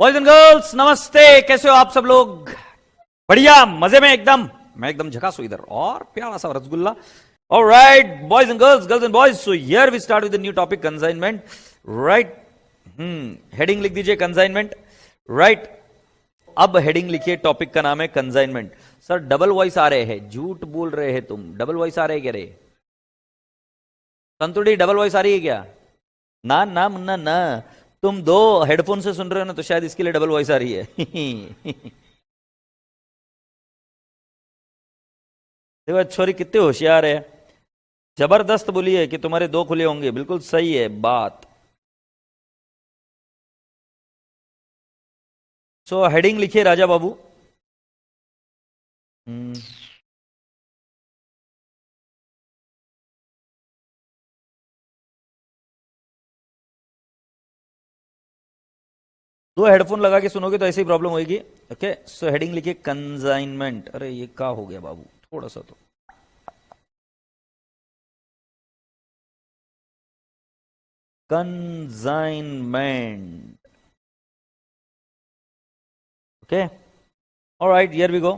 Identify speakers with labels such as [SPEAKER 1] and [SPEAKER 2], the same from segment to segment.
[SPEAKER 1] Boys and girls नमस्ते, कैसे हो आप सब लोग? बढ़िया, मजे में एकदम। मैं एकदम झकास हूं इधर और प्यारा सा rasgulla. Alright boys and girls, girls and boys, so here we start with new topic consignment. Right, heading लिख दीजिए कंसाइनमेंट। राइट, अब हेडिंग लिखिए, टॉपिक का नाम है कंसाइनमेंट। सर डबल वॉइस आ रहे हैं, झूठ बोल रहे हैं तुम। डबल वॉइस आ रहे हैं क्या रे? संतुड़ी डबल वॉइस आ रही है क्या? ना ना मुन्ना ना, तुम दो हेडफोन से सुन रहे हो ना, तो शायद इसके लिए डबल वॉइस आ रही है। देखो छोरी कितने होशियार है, जबरदस्त बोली है कि तुम्हारे दो खुले होंगे। बिल्कुल सही है बात। सो हेडिंग लिखिए राजा बाबू। दो हेडफोन लगा के सुनोगे तो ऐसी प्रॉब्लम होगी। ओके, सो हेडिंग लिखिए कंसाइनमेंट। अरे ये क्या हो गया बाबू, थोड़ा सा तो consignment. Okay, alright, here we go.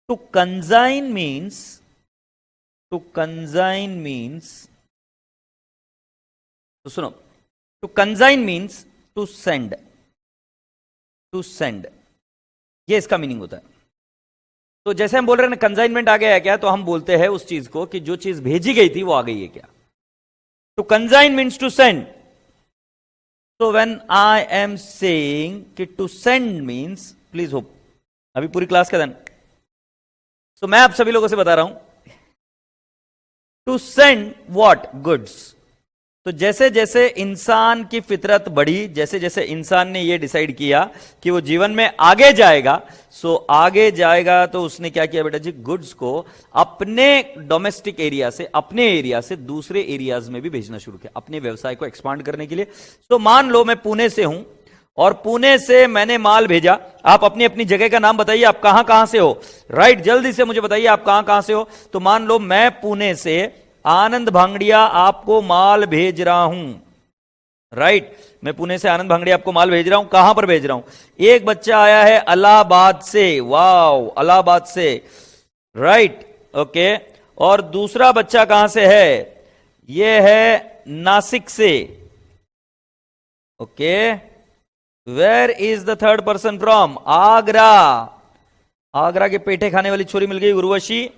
[SPEAKER 1] To consign means तो सुनो, to consign means to send. ये इसका मीनिंग होता है। तो जैसे हम बोल रहे हैं ना कंसाइनमेंट आ गया है क्या, तो हम बोलते हैं उस चीज को कि जो चीज भेजी गई थी वो आ गई है क्या। तो कंसाइन मीन्स टू सेंड। तो व्हेन आई एम सेइंग कि to send means, please hope अभी पूरी क्लास का देन। सो मैं आप सभी लोगों से बता रहा हूं, टू सेंड व्हाट, गुड्स। तो जैसे जैसे इंसान की फितरत बढ़ी, जैसे जैसे इंसान ने यह डिसाइड किया कि वो जीवन में आगे जाएगा, आगे जाएगा, तो उसने क्या किया बेटा जी, गुड्स को अपने डोमेस्टिक एरिया से, अपने एरिया से दूसरे एरियाज में भी भेजना शुरू किया, अपने व्यवसाय को एक्सपांड करने के लिए। तो मान लो मैं पुणे से हूं और पुणे से मैंने माल भेजा। आप अपनी अपनी जगह का नाम बताइए, आप कहां कहां से हो। राइट, जल्दी से मुझे बताइए आप कहां कहां से हो। तो मान लो मैं पुणे से आनंद भांगड़िया आपको माल भेज रहा हूं। राइट, मैं पुणे से आनंद भांगड़िया आपको माल भेज रहा हूं। कहां पर भेज रहा हूं? एक बच्चा आया है इलाहाबाद से, वाओ, इलाहाबाद से। राइट, ओके, और दूसरा बच्चा कहां से है? यह है नासिक से। Okay, where is the third person from? Agra. Agra के पेठे खाने वाली छोरी मिल गई, उर्वशी।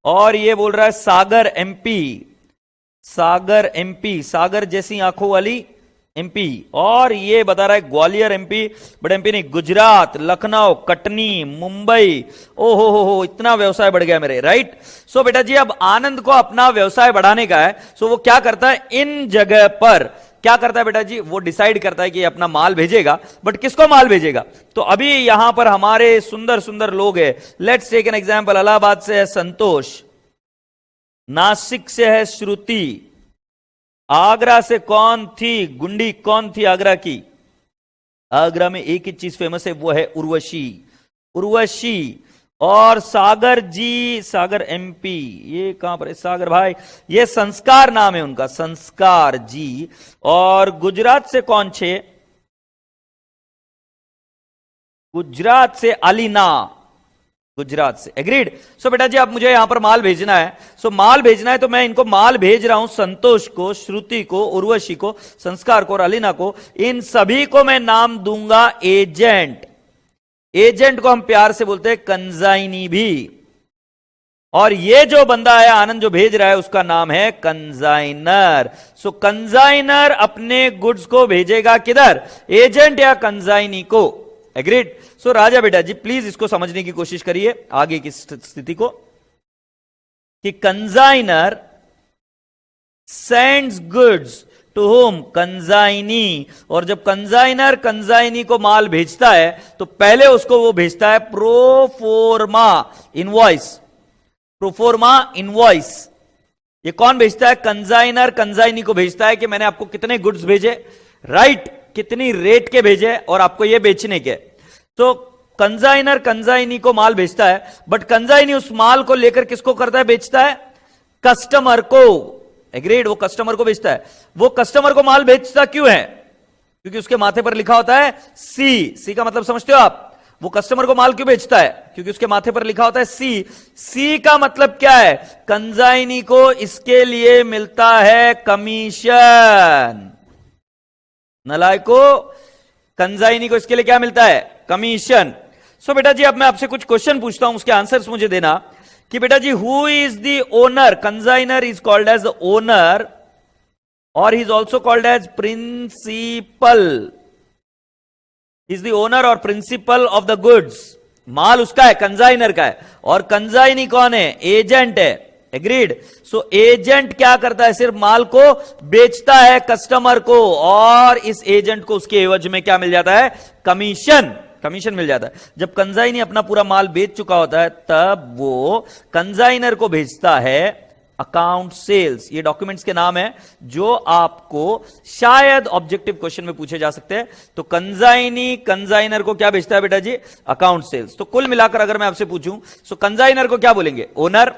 [SPEAKER 1] और ये बोल रहा है सागर एमपी, सागर जैसी आंखों वाली एमपी। और ये बता रहा है ग्वालियर एमपी, बट एमपी नहीं, गुजरात, लखनऊ, कटनी, मुंबई। ओहो हो, इतना व्यवसाय बढ़ गया मेरे। राइट, सो बेटा जी अब आनंद को अपना व्यवसाय बढ़ाने का है। सो वो क्या करता है, इन जगह पर क्या करता है बेटा जी, वो डिसाइड करता है कि अपना माल भेजेगा, बट किसको माल भेजेगा। तो अभी यहां पर हमारे सुंदर सुंदर लोग हैं। Let's take an example. Allahabad से है संतोष, नासिक से है श्रुति, आगरा से कौन थी, गुंडी कौन थी आगरा की? आगरा में एक ही चीज फेमस है, वो है उर्वशी। और सागर जी, सागर एमपी, ये कहां पर है सागर भाई? ये संस्कार नाम है उनका, संस्कार जी। और गुजरात से कौन छे? गुजरात से अलीना, गुजरात से। एग्रीड। सो बेटा जी अब मुझे यहां पर माल भेजना है। माल भेजना है तो मैं इनको माल भेज रहा हूं, संतोष को, श्रुति को, उर्वशी को, संस्कार को और अलीना को। इन सभी को मैं नाम दूंगा एजेंट। एजेंट को हम प्यार से बोलते हैं कंसाइनी भी। और ये जो बंदा है आनंद, जो भेज रहा है, उसका नाम है कंसाइनर। कंसाइनर अपने गुड्स को भेजेगा किधर, एजेंट या कंसाइनी को। एग्रीड। राजा बेटा जी प्लीज इसको समझने की कोशिश करिए आगे की स्थिति को, कि consignor sends goods to whom, consignee. और जब कंसाइनर कंसाइनी को माल भेजता है तो पहले उसको वो भेजता है प्रोफोर्मा इनवॉइस। ये कौन भेजता है? कंसाइनर कंसाइनी को भेजता है कि मैंने आपको कितने गुड्स भेजे, राइट, कितनी रेट के भेजे और आपको ये बेचने के। तो कंसाइनर कंसाइनी को माल भेजता है, बट कंसाइनी उस माल को लेकर किसको करता है, बेचता है? कस्टमर को। एग्रीड, वो कस्टमर को बेचता है। वो कस्टमर को माल बेचता क्यों है? क्योंकि उसके माथे पर लिखा होता है सी। सी का मतलब समझते हो आप? वो कस्टमर को माल क्यों बेचता है? क्योंकि उसके माथे पर लिखा होता है सी। सी का मतलब क्या है? कंजाइनी को इसके लिए मिलता है कमीशन। नलायको, कंजाइनी को इसके लिए क्या मिलता है? कमीशन। सो बेटा जी, अब मैं आपसे कुछ क्वेश्चन पूछता हूं, उसके आंसर्स मुझे देना कि बेटा जी, who is the owner? Consignor is called as the owner और he is also called as principal. Is the owner और प्रिंसिपल ऑफ द गुड्स। माल उसका है, कंजाइनर का है, और कंजाइनी कौन है? एजेंट है। एग्रीड? सो एजेंट क्या करता है? सिर्फ माल को बेचता है कस्टमर को, और इस एजेंट को उसके एवज में क्या मिल जाता है? कमीशन। कमीशन मिल जाता है। जब कंजाइनी अपना पूरा माल बेच चुका होता है, तब वो कंजाइनर को भेजता है अकाउंट सेल्स। ये डॉक्यूमेंट्स के नाम है जो आपको शायद ऑब्जेक्टिव क्वेश्चन में पूछे जा सकते हैं। तो कंजाइनी कंजाइनर को क्या भेजता है बेटा जी? Account sales. तो कुल मिलाकर अगर मैं आपसे पूछूं, सो कंजाइनर को क्या बोलेंगे? ओनर।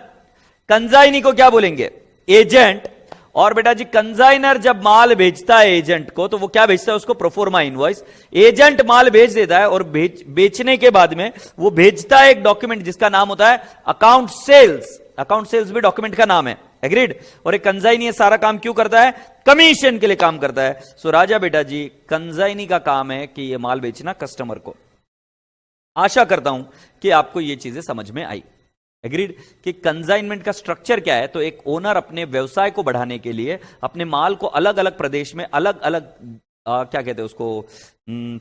[SPEAKER 1] कंजाइनी को क्या बोलेंगे? एजेंट। और बेटा जी, कंजाइनर जब माल भेजता है एजेंट को, तो वो क्या भेजता है? उसको प्रोफोर्मा इनवॉइस। एजेंट माल भेज देता है और बेचने के बाद में वो भेजता है एक डॉक्यूमेंट जिसका नाम होता है अकाउंट सेल्स। अकाउंट सेल्स भी डॉक्यूमेंट का नाम है। एग्रीड? और एक कंजाइनी ये सारा काम क्यों करता है? कमीशन के लिए काम करता है। सो राजा बेटा जी, कंजाइनी का काम है कि ये माल बेचना कस्टमर को। आशा करता हूं कि आपको ये चीजें समझ में आई। एग्रीड? कि कंजाइनमेंट का स्ट्रक्चर क्या है? तो एक ओनर अपने व्यवसाय को बढ़ाने के लिए अपने माल को अलग अलग प्रदेश में, अलग अलग क्या कहते हैं उसको,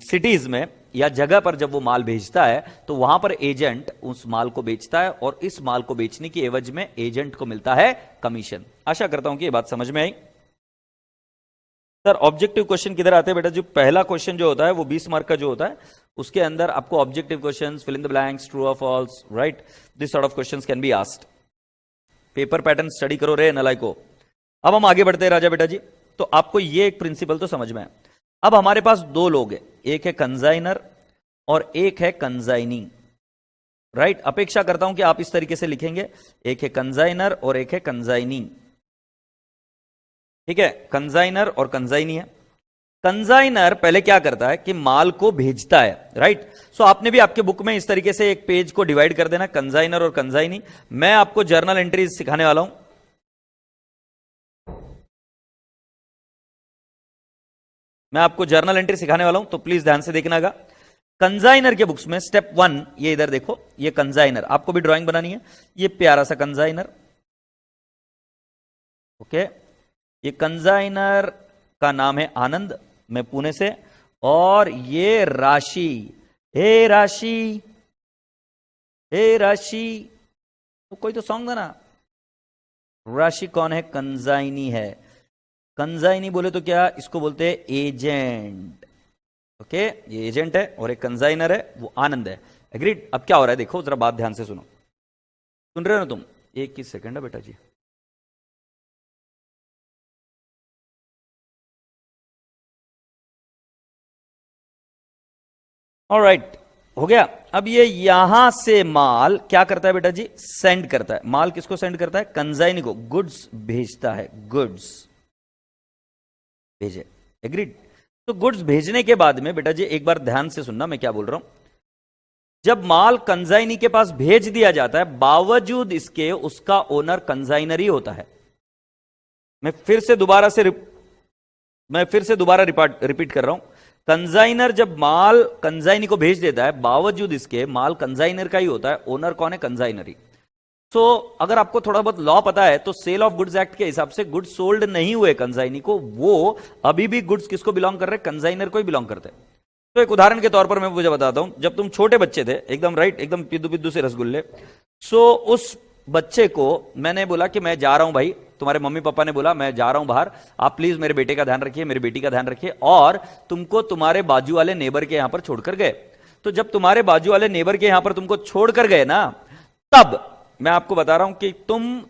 [SPEAKER 1] सिटीज में या जगह पर जब वो माल भेजता है, तो वहां पर एजेंट उस माल को बेचता है, और इस माल को बेचने की एवज में एजेंट को मिलता है कमीशन। आशा करता हूं कि ये बात समझ में आई। सर, ऑब्जेक्टिव क्वेश्चन किधर आते हैं बेटा? जो पहला क्वेश्चन जो होता है वो 20 मार्क का जो होता है, उसके अंदर आपको objective questions, fill in the blanks, true और false, right, this sort of questions can be asked. Paper pattern study करो रे नलायको। अब हम आगे बढ़ते हैं राजा बेटा जी। तो आपको ये एक प्रिंसिपल तो समझ में है। अब हमारे पास दो लोग हैं, एक है कंजाइनर और एक है कंजाइनी, राइट? अपेक्षा करता हूं कि आप इस तरीके से लिखेंगे, एक है कंजाइनर और एक है कंजाइनी। ठीक है? कंजाइनर और कंजाइनी है। कंजाइनर पहले क्या करता है कि माल को भेजता है, राइट? सो आपने भी आपके बुक में इस तरीके से एक पेज को डिवाइड कर देना, कंजाइनर और कंजाइनी। मैं आपको जर्नल एंट्रीज सिखाने वाला हूं। मैं आपको जर्नल एंट्री सिखाने वाला हूं, तो प्लीज ध्यान से देखनागा। कंजाइनर के बुक्स में स्टेप 1, ये इधर देखो, ये कंजाइनर, आपको भी ड्राइंग बनानी है। ये प्यारा सा कंजाइनर, ओके। ये कंजाइनर का नाम है आनंद, मैं पुणे से। और ये राशि, हे राशि, हे राशि, तो कोई तो सॉन्ग था ना। राशि कौन है? कंजाइनी है। कंजाइनी बोले तो क्या? इसको बोलते हैं एजेंट। ओके, ये एजेंट है और एक कंजाइनर है, वो आनंद है। एग्रीड? अब क्या हो रहा है देखो, जरा बात ध्यान से सुनो। सुन रहे हो ना तुम? एक ही सेकंड है बेटा जी। ऑलराइट, हो गया। अब ये यहां से माल क्या करता है बेटा जी? सेंड करता है। माल किसको सेंड करता है? कंजाइनी को। गुड्स भेजता है, गुड्स भेजे। एग्रीड? तो गुड्स भेजने के बाद में बेटा जी एक बार ध्यान से सुनना मैं क्या बोल रहा हूं। जब माल कंजाइनी के पास भेज दिया जाता है, बावजूद इसके उसका ओनर कंजाइनर ही होता है। मैं फिर से दोबारा रिपीट कर रहा हूं। कंजाइनर जब माल कंजाइनी को भेज देता है, बावजूद इसके माल कंजाइनर का ही होता है। ओनर कौन है? कंजाइनर ही। तो अगर आपको थोड़ा बहुत लॉ पता है, तो सेल ऑफ गुड्स एक्ट के हिसाब से गुड्स सोल्ड नहीं हुए कंजाइनी को, वो अभी भी गुड्स किसको बिलोंग कर रहे हैं? कंजाइनर को ही बिलोंग करते हैं। तो एक उदाहरण के तौर पर मैं मुझे बताता हूं। जब तुम छोटे बच्चे थे, एकदम राइट, एकदम पिद्दू पिद्दू से रसगुल्ले, सो उस बच्चे को मैंने बोला कि मैं जा रहा हूं भाई, तुम्हारे मम्मी पापा ने बोला मैं जा रहा हूं बाहर, आप प्लीज मेरे बेटे का ध्यान रखिए, मेरी बेटी का ध्यान रखिए, और तुमको तुम्हारे बाजू वाले नेबर के यहां पर छोड़कर गए। तो जब तुम्हारे बाजू वाले नेबर के यहां पर तुमको छोड़कर गए ना, तब मैं आपको बता रहा हूं कि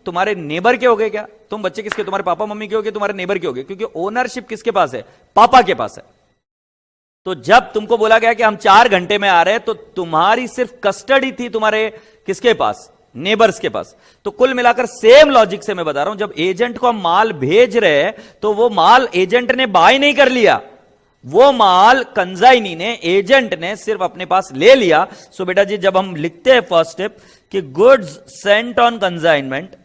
[SPEAKER 1] तुम्हारे नेबर के हो गए क्या? तुम बच्चे किसके? तुम्हारे पापा मम्मी के हो गए, तुम्हारे नेबर के हो गए, क्योंकि ओनरशिप किसके पास है? पापा के पास है। तो जब तुमको बोला गया कि हम 4 घंटे में आ रहे हैं, तो तुम्हारी सिर्फ कस्टडी थी तुम्हारे किसके पास? नेबर्स के पास। तो कुल मिलाकर सेम लॉजिक से मैं बता रहा हूं, जब एजेंट को हम माल भेज रहे हैं, तो वो माल एजेंट ने बाय नहीं कर लिया, वो माल कंजाइनी ने, एजेंट ने सिर्फ अपने पास ले लिया। सो बेटा जी जब हम लिखते हैं फर्स्ट स्टेप कि goods sent on consignment,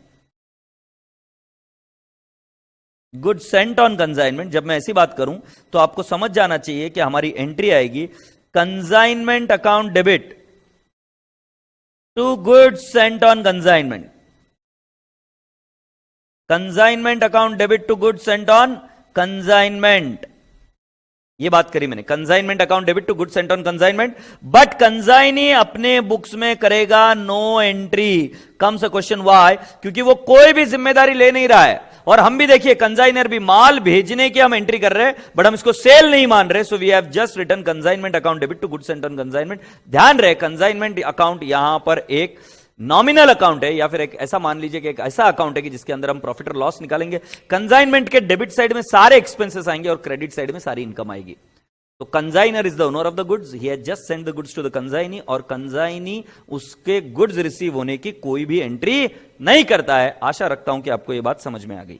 [SPEAKER 1] goods sent on consignment, जब मैं ऐसी बात करूं तो आपको समझ जाना चाहिए कि हमारी एंट्री आएगी consignment account debit to goods sent on consignment, consignment account debit to goods sent on consignment. ये बात करी मैंने, consignment account debit to goods sent on consignment, but consignee अपने बुक्स में करेगा no entry. Comes a question why? क्योंकि वो कोई भी जिम्मेदारी ले नहीं रहा है। और हम भी देखिए कंजाइनर भी माल भेजने की हम एंट्री कर रहे हैं, बट हम इसको सेल नहीं मान रहे। So we have just written consignment account debit to goods sent on consignment. ध्यान रहे कंजाइनमेंट अकाउंट यहां पर एक नॉमिनल अकाउंट है, या फिर एक ऐसा मान लीजिए कि एक ऐसा अकाउंट है कि जिसके अंदर हम प्रॉफिट और लॉस निकालेंगे। कंजाइनमेंट के डेबिट साइड में सारे एक्सपेंसेस आएंगे और क्रेडिट साइड में सारी इनकम आएगी। तो consignor is the owner of the goods, he has just sent the goods to the consignee, और कंजाइनी उसके गुड्स रिसीव होने की कोई भी एंट्री नहीं करता है। आशा रखता हूं कि आपको यह बात समझ में आ गई।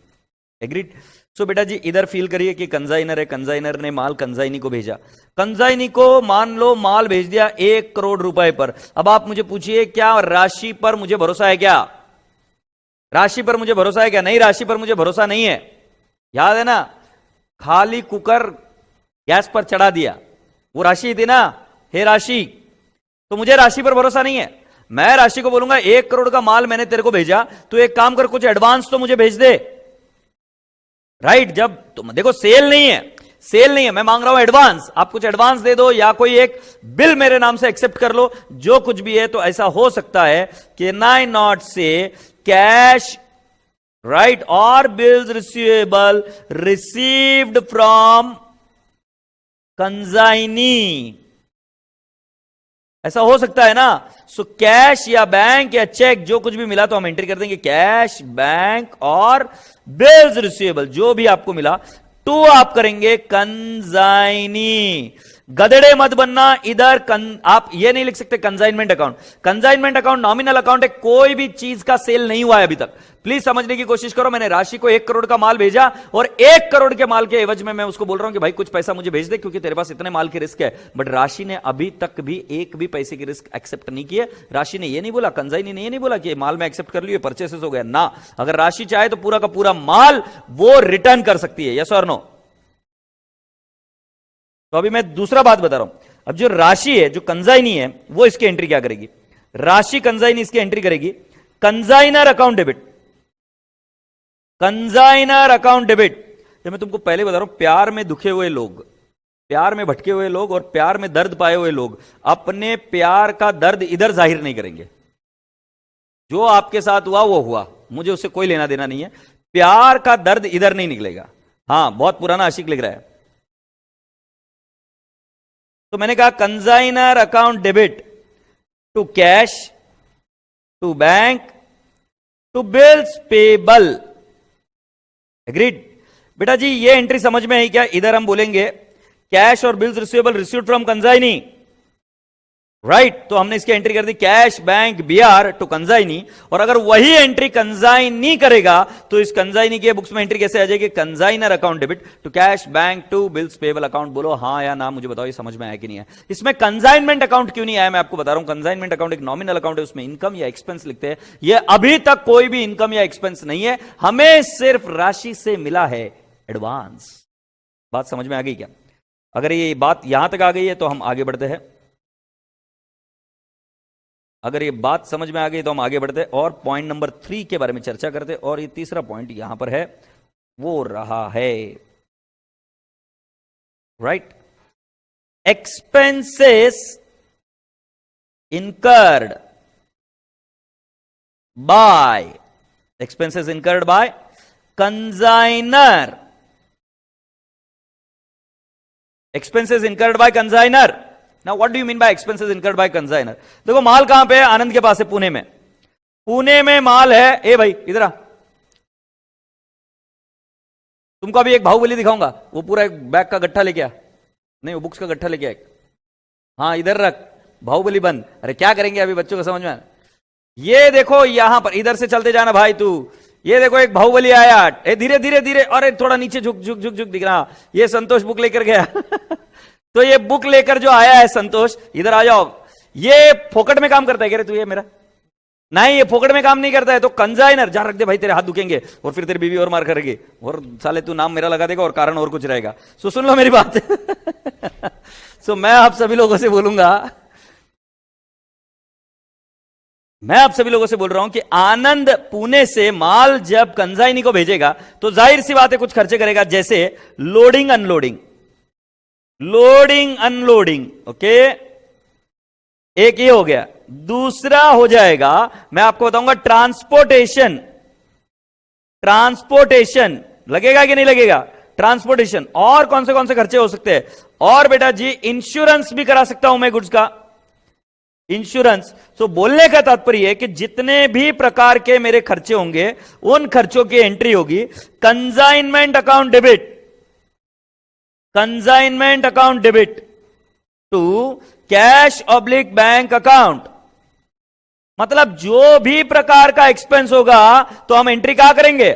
[SPEAKER 1] एग्रीड? सो बेटा जी इधर फील करिए कि कंजाइनर है, कंजाइनर ने माल कंजाइनी को भेजा, कंजाइनी को मान लो माल भेज दिया 1 करोड़ रुपए पर। अब आप मुझे पूछिए क्या राशि पर मुझे भरोसा है? क्या राशि पर मुझे भरोसा है? क्या नहीं, राशि पर मुझे भरोसा नहीं है। याद है ना, खाली कुकर गैस पर चढ़ा दिया, वो राशि थी ना, हे राशि, तो मुझे राशि पर भरोसा नहीं है। मैं राशि को बोलूंगा 1 करोड़ का माल मैंने तेरे को भेजा, तो एक काम कर, कुछ एडवांस तो मुझे भेज दे। राइट? जब तुम देखो सेल नहीं है, सेल नहीं है, मैं मांग रहा हूं एडवांस, आप कुछ एडवांस दे दो या कोई एक बिल मेरे नाम से एक्सेप्ट कर लो, जो कुछ भी है। तो ऐसा हो सकता है कि नाइ नॉट से कैश, राइट, और bills receivable received from consignee, ऐसा हो सकता है ना। सो कैश या बैंक या चेक जो कुछ भी मिला तो हम एंट्री कर देंगे कैश, बैंक और बिल्स रिसीवेबल, जो भी आपको मिला, टू आप करेंगे कंजाइनी। गधड़े मत बनना इधर, आप ये नहीं लिख सकते consignment account. Consignment account nominal account है, कोई भी चीज का सेल नहीं हुआ है अभी तक। प्लीज समझने की कोशिश करो, मैंने राशि को 1 करोड़ का माल भेजा और 1 करोड़ के माल के एवज में मैं उसको बोल रहा हूं कि भाई कुछ पैसा मुझे भेज दे क्योंकि तेरे पास इतने माल की रिस्क है। बट राशि ने अभी तक भी एक भी पैसे की रिस्क एक्सेप्ट नहीं की है। राशि ने ये नहीं बोला, कंजाइनी ने ये नहीं बोला कि माल में एक्सेप्ट कर लियो, परचेसेस हो गया ना। अगर राशि चाहे तो पूरा का पूरा माल वो रिटर्न कर सकती है, यस और नो। तो अभी मैं दूसरा बात बता रहा हूं। अब जो राशि है, जो कंजाइनी है, वो इसकी एंट्री क्या करेगी? राशि कंजाइनी इसकी एंट्री करेगी कंजाइनर अकाउंट डेबिट, कंजाइनर अकाउंट डेबिट। जब मैं तुमको पहले बता रहा हूं, प्यार में दुखे हुए लोग, प्यार में भटके हुए लोग और प्यार में दर्द पाए हुए लोग अपने प्यार का दर्द इधर जाहिर नहीं करेंगे। जो आपके साथ हुआ वो हुआ, मुझे उससे कोई लेना देना नहीं है। प्यार का दर्द इधर नहीं निकलेगा। हां, बहुत पुराना आशिक लिख रहा है। तो मैंने कहा consignor account debit to cash, to bank, to bills payable. Agreed? बेटा जी ये एंट्री समझ में आई क्या? इधर हम बोलेंगे कैश और bills receivable received from consignee, right? तो हमने इसकी एंट्री कर दी cash, bank, BR to consignee. और अगर वही एंट्री कंजाइनी करेगा तो इस कंजाइनी के बुक्स में एंट्री कैसे आ जाएगी? Consignor account debit to cash, bank, to bills payable account. बोलो हां या ना, मुझे बताओ ये समझ में आया कि नहीं है। इसमें कंजाइनमेंट अकाउंट क्यों नहीं आया मैं आपको बता रहा हूं। कंजाइनमेंट अकाउंट एक नॉमिनल अकाउंट है, उसमें इनकम या एक्सपेंस लिखते हैं। ये अभी तक कोई भी इनकम या एक्सपेंस नहीं है, हमें सिर्फ राशि से मिला है एडवांस। बात समझ में आ गई क्या? अगर ये बात यहां तक आ गई है तो हम आगे बढ़ते हैं। अगर ये बात समझ में आ गई तो हम आगे बढ़ते और पॉइंट नंबर 3 के बारे में चर्चा करते। और ये तीसरा पॉइंट यहां पर है, वो रहा है, right, expenses incurred by, expenses incurred by consignor, expenses incurred by consignor. Now what do you mean by expenses incurred by consignor? देखो माल कहां पे है? आनंद के पास है, पुणे में। पुणे में माल है, ए भाई इधर आ, तुमको अभी एक बाहुबली दिखाऊंगा, वो पूरा एक बैग का गट्ठा लेके आ, नहीं वो बुक्स का गट्ठा लेके आ। हाँ इधर रख, बाहुबली बंद। अरे क्या करेंगे अभी बच्चों को समझ में? ये देखो यहां पर, इधर से चलते जाना भाई तू, ये देखो एक बाहुबली आया, ए धीरे धीरे धीरे, अरे थोड़ा नीचे झुक झुक झुक झुक दिख रहा, ये संतोष बुक लेकर गया तो ये बुक लेकर जो आया है संतोष, इधर आ जाओ, ये फोकट में काम करता है, कह रहे तू ये मेरा नहीं, ये फोकट में काम नहीं करता है, तो कंजाइनर जा रख दे भाई, तेरे हाथ दुखेंगे और फिर तेरी बीवी और मार करेगी और साले तू नाम मेरा लगा देगा और कारण और कुछ रहेगा। सो सुन लो मेरी बात सो मैं आप सभी लोगों से बोलूंगा, मैं आप सभी लोगों से बोल रहा हूं कि आनंद पुणे से माल जब कंजाइनी को भेजेगा तो जाहिर सी बात है कुछ खर्चे करेगा, जैसे loading unloading, loading unloading. Okay, एक ये हो गया। दूसरा हो जाएगा, मैं आपको बताऊंगा ट्रांसपोर्टेशन। ट्रांसपोर्टेशन लगेगा कि नहीं लगेगा? ट्रांसपोर्टेशन। और कौन से खर्चे हो सकते हैं? और बेटा जी इंश्योरेंस भी करा सकता हूं मैं गुड्स का, इंश्योरेंस। तो बोलने का तात्पर्य है कि जितने भी प्रकार के मेरे खर्चे होंगे उन खर्चों की एंट्री होगी consignment account debit, consignment account debit to cash oblique bank account. मतलब जो भी प्रकार का एक्सपेंस होगा तो हम एंट्री कहां करेंगे?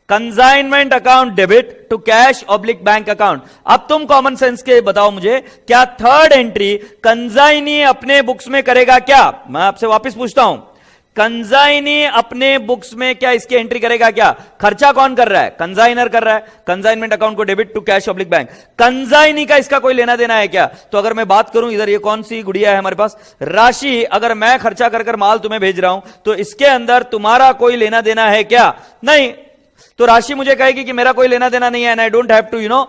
[SPEAKER 1] Consignment account debit to cash oblique bank account. अब तुम कॉमन सेंस के बताओ मुझे, क्या थर्ड एंट्री कंसाइनी अपने बुक्स में करेगा क्या? मैं आपसे वापस पूछता हूं, कंसाइनी अपने बुक्स में क्या इसकी एंट्री करेगा क्या? खर्चा कौन कर रहा है? कंसाइनर कर रहा है, कंसाइनमेंट अकाउंट को debit to cash oblique bank. Consignee का इसका कोई लेना देना है क्या? तो अगर मैं बात करूं, इधर ये कौन सी गुड़िया है हमारे पास, राशि, अगर मैं खर्चा कर कर माल तुम्हें भेज रहा हूं तो इसके अंदर तुम्हारा कोई लेना देना है क्या? नहीं। तो राशि मुझे कहेगी कि मेरा कोई लेना देना नहीं है, and I don't have to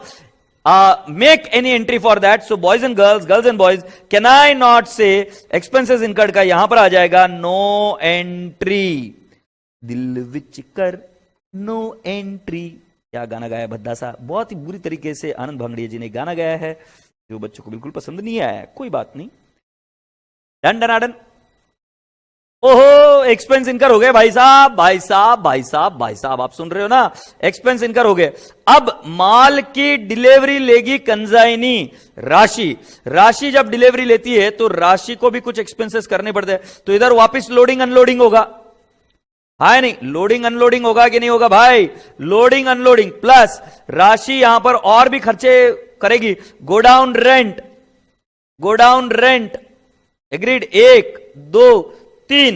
[SPEAKER 1] make any entry for that. So boys and girls and boys, can I not say expenses incurred का यहां पर आ जाएगा no entry, दिल विच कर no entry। क्या गाना गाया भद्दा सा, बहुत ही बुरी तरीके से आनंद भांगड़िया जी ने गाना गाया है जो बच्चों को बिल्कुल पसंद नहीं आया है, कोई बात नहीं। डन डनाडन। ओहो, एक्सपेंस इनकर हो गए भाई साहब, भाई साहब, भाई साहब, भाई साहब, आप सुन रहे हो ना, एक्सपेंस इनकर हो गए। अब माल की डिलीवरी लेगी कंसाइनी, राशि। राशि जब डिलीवरी लेती है तो राशि को भी कुछ एक्सपेंसेस करने पड़ते हैं, तो इधर वापस लोडिंग अनलोडिंग होगा, है नहीं? लोडिंग अनलोडिंग होगा कि नहीं होगा भाई? लोडिंग अनलोडिंग प्लस राशि यहां पर और भी खर्चे करेगी, godown rent, godown rent, agreed, 1 2 3।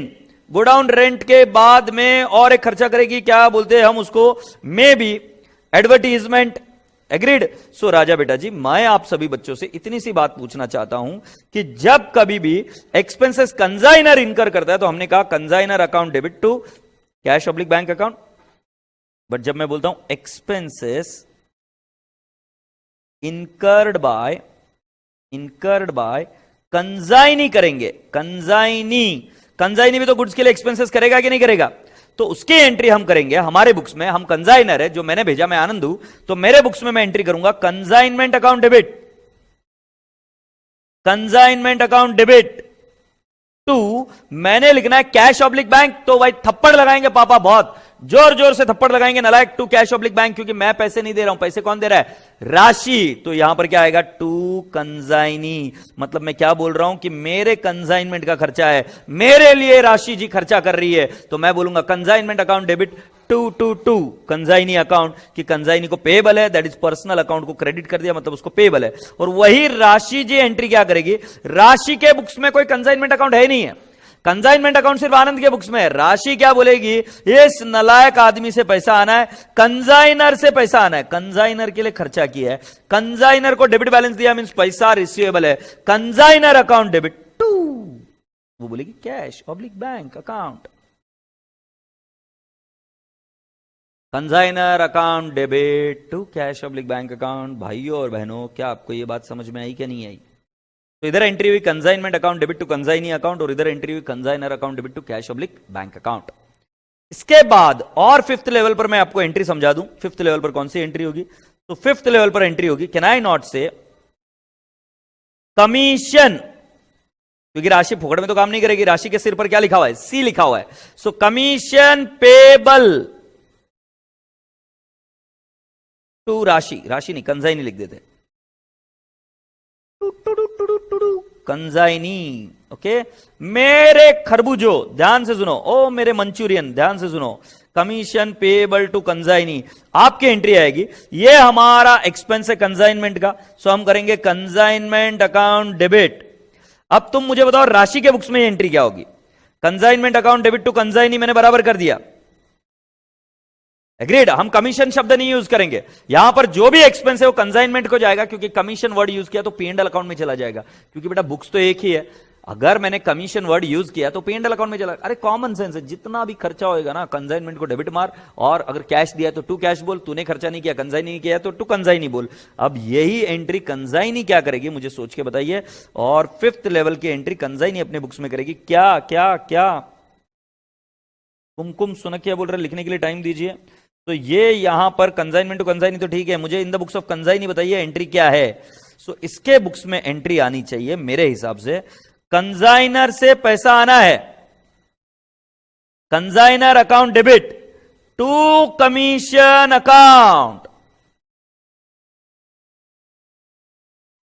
[SPEAKER 1] Godown rent के बाद में और एक खर्चा करेगी, क्या बोलते हैं हम उसको, may be advertisement, agreed. So राजा बेटा जी, मैं आप सभी बच्चों से इतनी सी बात पूछना चाहता हूं कि जब कभी भी एक्सपेंसेस कंसाइनर इनकर करता है तो हमने कहा consignor account debit to cash oblique bank account, but जब मैं बोलता हूं एक्सपेंसेस इनकर्ड बाय कंसाइनी करेंगे, कंसाइनी, कंसाइनी भी तो गुड्स के लिए एक्सपेंसेस करेगा कि नहीं करेगा? तो उसकी एंट्री हम करेंगे हमारे बुक्स में, हम कंसाइनर है, जो मैंने भेजा मैं आनंद हूं, तो मेरे बुक्स में मैं एंट्री करूंगा consignment account debit, consignment account debit to, मैंने लिखना है कैश ऑब्लिक बैंक। तो भाई थप्पड़ लगाएंगे पापा, बहुत जोर जोर से थप्पड़ लगाएंगे नलायक, टू कैश ऑब्लिक बैंक, क्योंकि मैं पैसे नहीं दे रहा हूं, पैसे कौन दे रहा है? राशि। तो यहां पर क्या आएगा? To consignee. मतलब मैं क्या बोल रहा हूं कि मेरे कंसाइनमेंट का खर्चा है, मेरे लिए राशि जी खर्चा कर रही है, तो मैं बोलूंगा consignment account debit to consignee account, कि कंसाइनी को पेबल है, दैट इज पर्सनल अकाउंट को क्रेडिट कर दिया, मतलब उसको पेबल है। और वही राशि जी एंट्री क्या करेगी? राशि के बुक्स में कोई कंसाइनमेंट अकाउंट है नहीं है, कंसाइनमेंट अकाउंट सिर्फ आनंद के बुक्स में है। राशि क्या बोलेगी? इस नलायक आदमी से पैसा आना है, कंसाइनर से पैसा आना है, कंसाइनर के लिए खर्चा किया है, कंसाइनर को डेबिट बैलेंस दिया, मींस पैसा रिसीवेबल है, कंसाइनर अकाउंट डेबिट टू, वो बोलेगी cash oblique bank account, consignor account debit to cash oblique bank account. भाइयों और बहनों, क्या आपको यह बात समझ में आई क्या नहीं आई? तो इधर एंट्री हुई consignment account debit to consignee account, और इधर एंट्री हुई consignor account debit to cash oblique bank account. इसके बाद और 5th लेवल पर मैं आपको एंट्री समझा दूं। 5th लेवल पर कौन सी एंट्री होगी? तो 5th लेवल पर एंट्री होगी, कैन आई नॉट से कमीशन, क्योंकि राशि फोकट में तो काम नहीं करेगी, राशि के सिर पर क्या लिखा हुआ है? सी लिखा हुआ है। सो कमीशन पेबल टू राशि, राशि नहीं कंसाइनी लिख देते, कंसाइनी। ओके, मेरे खरबूजो, ध्यान से सुनो, ओ मेरे मंचूरियन, ध्यान से सुनो, कमीशन पेएबल टू कंजाइनी, आपकी एंट्री आएगी, ये हमारा एक्सपेंस है कंजाइनमेंट का, सो हम करेंगे कंजाइनमेंट अकाउंट डेबिट। अब तुम मुझे बताओ राशि के बुक्स में एंट्री क्या होगी? Consignment account debit to consignee मैंने बराबर कर दिया, एग्रीड। हम कमीशन शब्द नहीं यूज करेंगे, यहां पर जो भी एक्सपेंस है वो कंजाइनमेंट को जाएगा, क्योंकि कमीशन वर्ड यूज किया तो P&L अकाउंट में चला जाएगा, क्योंकि बेटा बुक्स तो एक ही है। अगर मैंने कमीशन वर्ड यूज किया तो P&L अकाउंट में चला। अरे कॉमन सेंस है, जितना भी खर्चा होएगा ना कंजाइनमेंट को डेबिट मार, और अगर कैश दिया तो टू कैश बोल, तूने खर्चा नहीं किया कंजाइनी किया तो टू कंजाइनी बोल। अब यही एंट्री कंजाइनी क्या करेगी मुझे सोच के बताइए, और 5th लेवल की एंट्री कंजाइनी अपने बुक्स में करेगी क्या क्या क्या? कुमकुम सुनकिया बोल रहे लिखने के लिए टाइम दीजिए। तो ये यहां पर कंजाइनमेंट टू कंजाइनी तो ठीक है, मुझे इन द बुक्स ऑफ कंजाइनी बताइए एंट्री क्या है। सो इसके बुक्स में एंट्री आनी चाहिए मेरे हिसाब से, कंजाइनर से पैसा आना है, consignor account debit to commission account.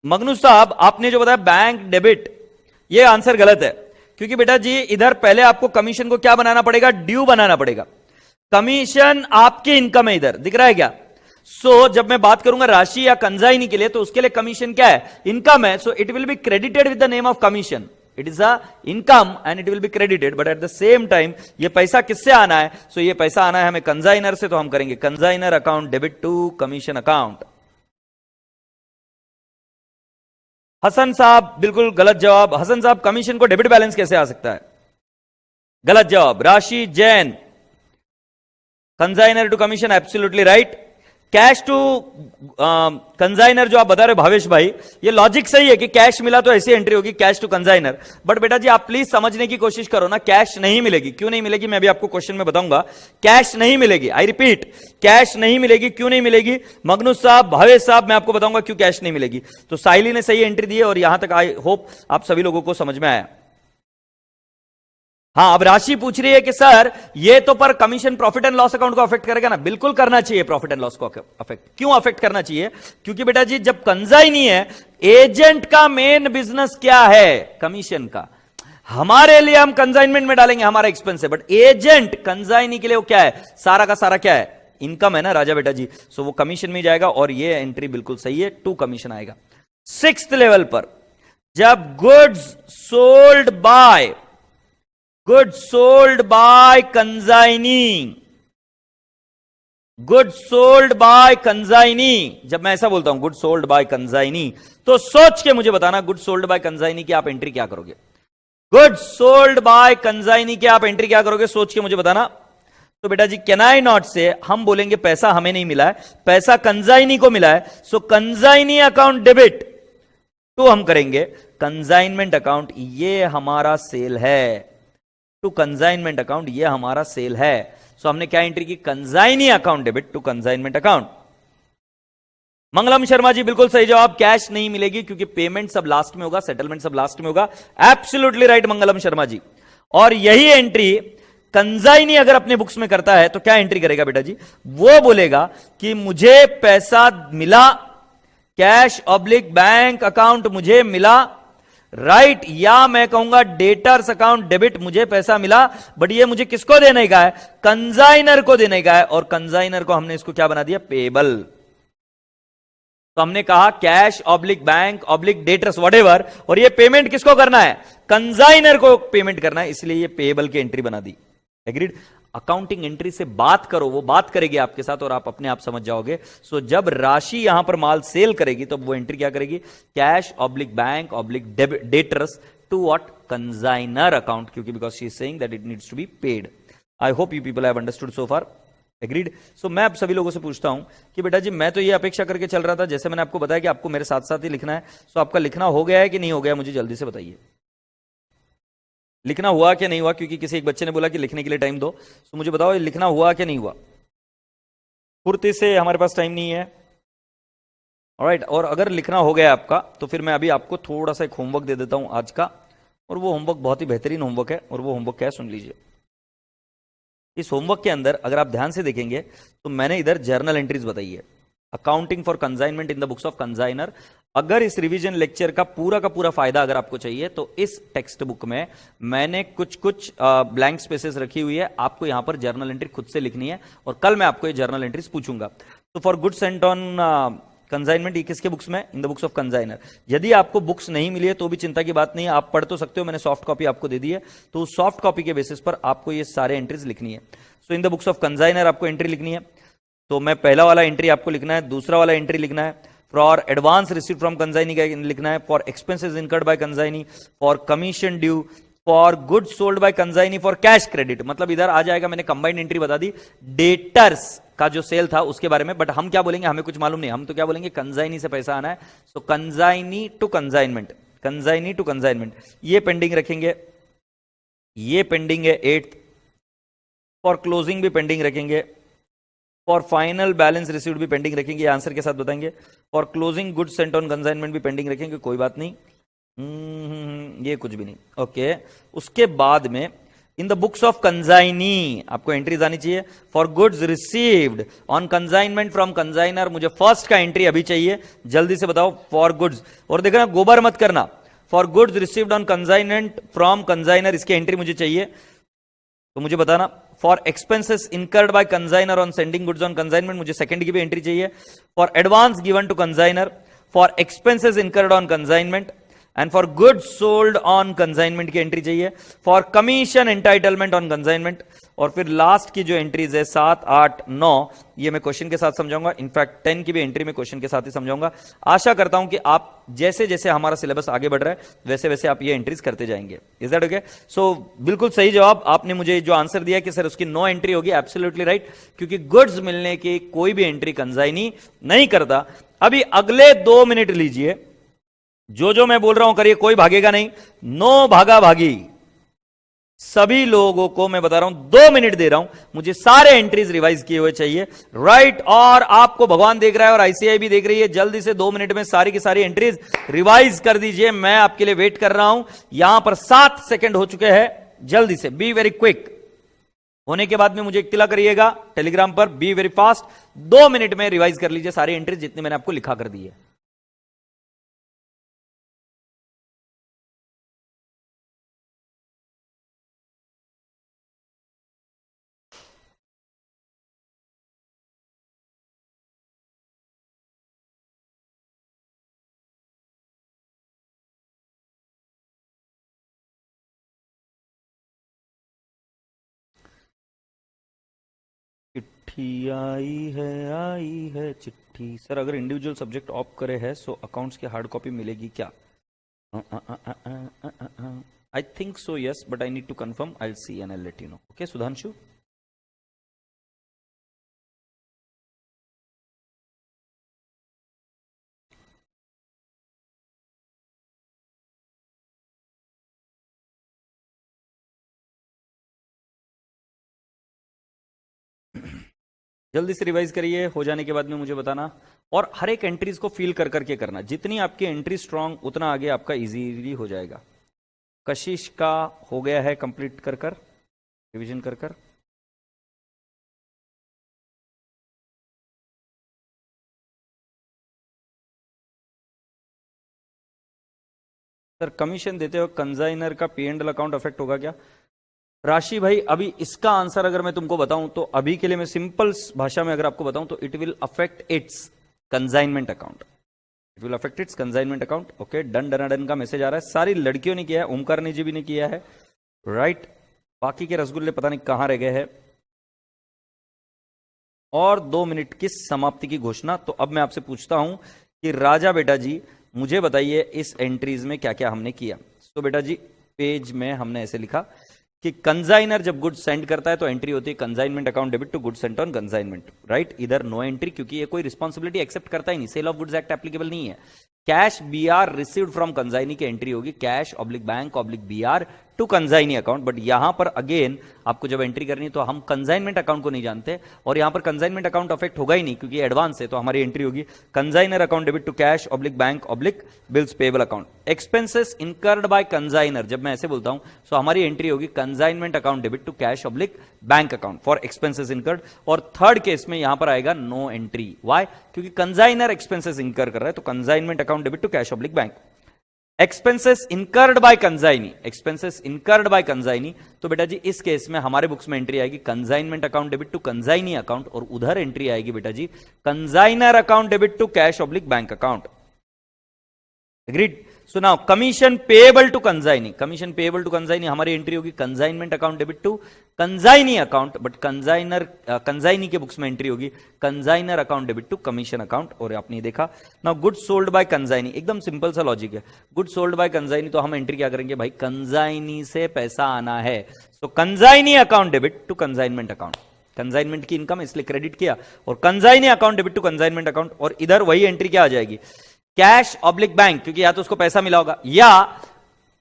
[SPEAKER 1] Magnu साहब आपने जो बताया बैंक डेबिट, ये आंसर गलत है, क्योंकि बेटा जी इधर पहले आपको कमीशन को क्या बनाना पड़ेगा? ड्यू बनाना पड़ेगा। कमीशन आपकी इनकम है, इधर दिख रहा है क्या? सो जब मैं बात करूंगा राशि या कंजाइनी के लिए, तो उसके लिए कमीशन क्या है? इनकम है, so it will be credited with the name of commission, it is a income and it will be credited, but at the same time ये पैसा किससे आना है? सो ये पैसा आना है हमें कंजाइनर से, तो हम करेंगे consignor account debit to commission account. Hasan साहब बिल्कुल गलत जवाब। हसन साहब कमीशन को डेबिट बैलेंस कैसे आ सकता है? गलत जवाब। Rashi Jain consignor to commission absolutely right. Cash to consignor जो आप बता रहे हो भावेश भाई, ये लॉजिक सही है कि कैश मिला तो ऐसी एंट्री होगी कैश टू कंजाइनर, बट बेटा जी आप प्लीज समझने की कोशिश करो ना, कैश नहीं मिलेगी। क्यों नहीं मिलेगी मैं भी आपको क्वेश्चन में बताऊंगा। कैश नहीं मिलेगी, आई रिपीट, कैश नहीं मिलेगी। क्यों नहीं मिलेगी मगनू साहब, भावेश साहब, मैं आपको बताऊंगा क्यों कैश नहीं मिलेगी। तो साइली ने सही एंट्री दी है, और यहां तक आई होप आप सभी लोगों को समझ में आया। हाँ, अब राशि पूछ रही है कि सर ये तो पर commission profit and loss account को अफेक्ट करेगा ना? बिल्कुल करना चाहिए, प्रॉफिट एंड लॉस को अफेक्ट। क्यों अफेक्ट करना चाहिए? क्योंकि बेटा जी जब कंजाइनी है, एजेंट का मेन बिजनेस क्या है? कमीशन का। हमारे लिए हम कंजाइनमेंट में डालेंगे, हमारा एक्सपेंस है, बट एजेंट कंजाइनी के लिए वो क्या है? सारा का सारा क्या है? इनकम है ना राजा बेटा जी। सो वो कमीशन में जाएगा, और ये एंट्री बिल्कुल सही है, टू कमीशन आएगा। 6th लेवल पर जब goods sold by consignee, good sold by consignee, जब मैं ऐसा बोलता हूं गुड सोल्ड बाय कंजाइनी, तो सोच के मुझे बताना गुड सोल्ड बाय कंजाइनी की आप एंट्री क्या करोगे? गुड सोल्ड बाय कंजाइनी की आप एंट्री क्या करोगे? सोच के मुझे बताना। तो बेटा जी कैन आई नॉट से हम बोलेंगे पैसा हमें नहीं मिला है, पैसा कंजाइनी को मिला है, so consignee account debit to हम करेंगे कंजाइनमेंट अकाउंट, ये हमारा सेल है, टू कंजाइनमेंट अकाउंट, ये हमारा सेल है। सो हमने क्या एंट्री की? Consignee account debit to consignment account. Mangalam Sharma ji बिल्कुल सही जवाब, कैश नहीं मिलेगी क्योंकि पेमेंट सब लास्ट में होगा, सेटलमेंट सब लास्ट में होगा। एब्सोल्युटली राइट मंगलम शर्मा जी। और यही एंट्री कंजाइनी अगर अपने बुक्स में करता है तो क्या एंट्री करेगा बेटा जी? वो बोलेगा कि मुझे पैसा मिला, कैश ऑब्लिक बैंक अकाउंट मुझे मिला, राइट या मैं कहूंगा डेटर्स अकाउंट डेबिट, मुझे पैसा मिला, बट ये मुझे किसको देने का है? कंजाइनर को देने का है, और कंजाइनर को हमने इसको क्या बना दिया? पेबल। तो हमने कहा cash oblique bank oblique debtors whatever, और ये पेमेंट किसको करना है? कंजाइनर को पेमेंट करना है, इसलिए ये पेबल की एंट्री बना दी। एग्रीड? अकाउंटिंग एंट्री से बात करो, वो बात करेगी आपके साथ और आप अपने आप समझ जाओगे। सो जब राशि यहां पर माल सेल करेगी तो वो एंट्री क्या करेगी? Cash oblique bank oblique debtors to what? Consignor account, क्योंकि because she is saying that it needs to be paid. I hope you people have understood so far. Agreed? So मैं आप सभी लोगों से पूछता हूं कि बेटा जी मैं तो ये अपेक्षा करके चल रहा था, जैसे मैंने आपको बताया कि आपको मेरे साथ साथ ही लिखना है। सो आपका लिखना हो गया है कि नहीं हो गया? मुझे जल्दी से बताइए, लिखना हुआ क्या नहीं हुआ? क्योंकि किसी एक बच्चे ने बोला कि लिखने के लिए टाइम दो, तो मुझे बताओ ये लिखना हुआ क्या नहीं हुआ? फुर्ती से, हमारे पास टाइम नहीं है। ऑलराइट, और अगर लिखना हो गया आपका तो फिर मैं अभी आपको थोड़ा सा एक होमवर्क दे देता हूं आज का, और वो होमवर्क बहुत ही बेहतरीन होमवर्क है, और वो होमवर्क क्या है सुन लीजिए। इस होमवर्क के अंदर अगर आप ध्यान से देखेंगे तो मैंने इधर जर्नल एंट्रीज बताई है, accounting for consignment in the books of consignor, अगर इस रिवीजन लेक्चर का पूरा फायदा अगर आपको चाहिए तो इस टेक्स्ट बुक में मैंने कुछ ब्लैंक स्पेसेस रखी हुई है, आपको यहां पर जर्नल एंट्री खुद से लिखनी है और कल मैं आपको ये जर्नल एंट्रीज पूछूंगा। तो for good sent on consignment, ये किसके बुक्स में? In the books of consignor. यदि आपको बुक्स नहीं मिली है तो भी चिंता की बात नहीं है, आप पढ़ तो सकते हो, मैंने सॉफ्ट कॉपी आपको दे दी है, तो उस सॉफ्ट कॉपी के बेसिस पर आपको ये सारे एंट्रीज लिखनी है। So in the books of consignor आपको एंट्री लिखनी है, तो मैं पहला वाला एंट्री आपको लिखना है, दूसरा वाला एंट्री लिखना है, for advance receive from consignee का लिखना है, for expenses incurred by consignee, for commission due, for goods sold bye consignee, for cash credit. मतलब इधर आ जाएगा, मैंने कंबाइंड एंट्री बता दी डेटर्स का जो सेल था उसके बारे में, बट हम क्या बोलेंगे हमें कुछ मालूम नहीं, हम तो क्या बोलेंगे कंसाइनी से पैसा आना है। So consignee to consignment, consignee to consignment, ये पेंडिंग रखेंगे, ये पेंडिंग है 8th। फॉर क्लोजिंग भी पेंडिंग रखेंगे, फॉर फाइनल बैलेंस रिसीव्ड भी पेंडिंग रखेंगे, आंसर के साथ बताएंगे। For closing goods sent on consignment भी पेंडिंग रखेंगे, कोई बात नहीं, ये कुछ भी नहीं, ओके। उसके बाद में in the books of consignee आपको एंट्रीज आनी चाहिए। For goods received on consignment from consignor, मुझे फर्स्ट का एंट्री अभी चाहिए, जल्दी से बताओ। फॉर गुड्स, और देखना गोबर मत करना, for goods received on consignment from consignor, इसकी एंट्री मुझे चाहिए, तो मुझे बताना। For expenses incurred by consignor on sending goods on consignment, मुझे सेकंड की भी एंट्री चाहिए। For advance given to consignor, for expenses incurred on consignment and for goods sold on consignment की एंट्री चाहिए। For commission entitlement on consignment, और फिर last की जो एंट्रीज है 7, 8, 9, ये मैं क्वेश्चन के साथ समझाऊंगा। इनफैक्ट 10 की भी एंट्री में क्वेश्चन के साथ ही समझाऊंगा। आशा करता हूं कि आप जैसे जैसे हमारा सिलेबस आगे बढ़ रहा है वैसे वैसे आप ये एंट्रीज करते जाएंगे। Is that okay? सो बिल्कुल सही जवाब आपने मुझे जो आंसर दिया कि सर उसकी 9 एंट्री होगी, एब्सोल्युटली राइट, क्योंकि गुड्स मिलने की कोई भी एंट्री कंसाइनी नहीं करता। अभी अगले 2 मिनट लीजिए, जो मैं बोल रहा हूं करिए, कोई भागेगा नहीं, नो भागा भागी, सभी लोगों को मैं बता रहा हूं 2 मिनट दे रहा हूं, मुझे सारे एंट्रीज रिवाइज किए हुए चाहिए, राइट। और आपको भगवान देख रहा है और आईसीआई भी देख रही है, जल्दी से 2 मिनट में सारी की सारी एंट्रीज रिवाइज कर दीजिए, मैं आपके लिए वेट कर रहा हूं। यहां पर 7 सेकंड हो चुके हैं, जल्दी से, बी वेरी क्विक। होने के बाद में मुझे इत्तिला करिएगा टेलीग्राम पर, बी वेरी फास्ट। 2 मिनट में रिवाइज कर लीजिए सारी एंट्रीज जितनी मैंने आपको लिखा कर दी है। चिट्ठी आई है चिट्ठी। सर अगर इंडिविजुअल सब्जेक्ट ऑप करे है सो अकाउंट्स की हार्ड कॉपी मिलेगी क्या? I think so yes, but I need to confirm, I will see and I will let you know. Okay Sudhanshu? जल्दी से रिवाइज करिए, हो जाने के बाद में मुझे बताना, और हर एक एंट्रीज को फील कर करके करना। जितनी आपकी एंट्री स्ट्रांग उतना आगे आपका इजीली हो जाएगा। कशिश का हो गया है कंप्लीट कर कर, रिविजन कर कर। सर कमीशन देते हो कंसाइनर का P&L अकाउंट अफेक्ट होगा क्या? राशि भाई, अभी इसका आंसर अगर मैं तुमको बताऊं तो अभी के लिए मैं सिंपल भाषा में अगर आपको बताऊं तो it will affect it's consignment account, it will affect it's consignment account. Okay, done done का मैसेज आ रहा है, सारी लड़कियों ने किया है, ओमकार ने जी भी ने किया है, राइट। बाकी के रसगुल्ले पता नहीं कहां रह गए हैं। और 2 मिनट की समाप्ति की घोषणा। तो अब मैं आपसे पूछता हूं कि राजा बेटा जी मुझे बताइए इस एंट्रीज में क्या क्या हमने किया। तो बेटा जी पेज में हमने ऐसे लिखा कि कंसाइनर जब गुड्स सेंड करता है तो एंट्री होती है consignment account debit to goods sent on consignment, right. इधर नो एंट्री, क्योंकि ये कोई रिस्पॉन्सिबिलिटी एक्सेप्ट करता ही नहीं, sale of goods act applicable नहीं है। Cash BR received from consignee की एंट्री होगी cash oblique bank oblique BR to consignee account. But यहां पर अगेन आपको जब एंट्री करनी है तो हम कंजाइनमेंट अकाउंट को नहीं जानते, और यहां पर कंजाइनमेंट अकाउंट अफेक्ट होगा ही नहीं क्योंकि एडवांस है, तो हमारी एंट्री होगी consignor account debit to cash oblique bank oblique bills payable account. Expenses incurred by consignor, जब मैं ऐसे बोलता हूं तो हमारी एंट्री होगी consignment account debit to cash oblique bank account for expenses incurred. और थर्ड केस में यहां पर आएगा नो एंट्री। वाई? क्योंकि कंजाइनर एक्सपेंसेस इनकर कर रहा है, तो consignment account debit to cash oblique bank. Expenses incurred by consignee, expenses incurred by consignee, तो बेटा जी इस केस में हमारे बुक्स में एंट्री आएगी consignment account debit to consignee account, और उधर एंट्री आएगी बेटा जी consignor account debit to cash oblique bank account. Agreed? So now commission payable to consignee, commission payable to consignee हमारी एंट्री होगी consignment account debit to consignee account, but consignor consignee के books में entry होगी consignor account debit to commission account. और आपने देखा now goods sold by consignee, एकदम simple सा लॉजिक है। गुड्स सोल्ड बाय कंजाइनी, तो हम एंट्री क्या करेंगे भाई, कंजाइनी से पैसा आना है, so consignee account debit to consignment account. Consignment की इनकम इसलिए क्रेडिट किया, और consignee account debit to consignment account, और इधर वही एंट्री क्या आ जाएगी, कैश ऑब्लिक बैंक, क्योंकि या तो उसको पैसा मिला होगा या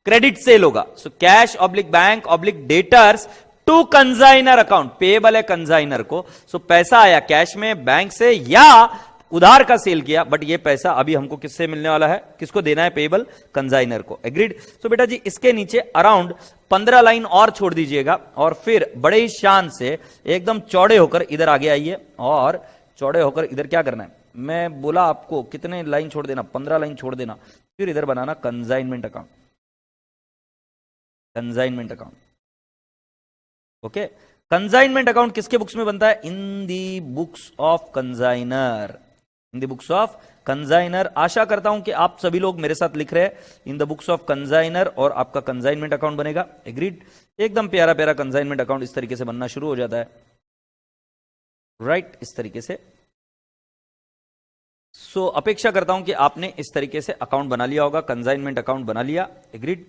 [SPEAKER 1] क्रेडिट सेल होगा। So cash oblique bank oblique debtors to consignor account, payable है कंजाइनर को, सो पैसा आया कैश में बैंक से या उधार का सेल किया, बट ये पैसा अभी हमको किससे मिलने वाला है, किसको देना है, पेएबल कंजाइनर को। एग्रीड? सो बेटा जी इसके नीचे अराउंड 15 लाइन और छोड़ दीजिएगा, और फिर बड़े ही शान से एकदम चौड़े होकर इधर आगे आइए, और चौड़े होकर इधर क्या करना है, मैं बोला आपको कितने लाइन छोड़ देना, 15 लाइन छोड़ देना, फिर इधर बनाना consignment account, consignment account. Okay, consignment account किसके बुक्स में बनता है, in the books of consignor, in the books of consignor. आशा करता हूं कि आप सभी लोग मेरे साथ लिख रहे हैं इन द बुक्स ऑफ कंजाइनर, और आपका कंजाइनमेंट अकाउंट बनेगा। एग्रीड? एकदम प्यारा प्यारा कंजाइनमेंट अकाउंट इस तरीके से बनना शुरू हो जाता है, राइट? इस तरीके से। सो अपेक्षा करता हूं कि आपने इस तरीके से अकाउंट बना लिया होगा, कंजाइनमेंट अकाउंट बना लिया। एग्रीड?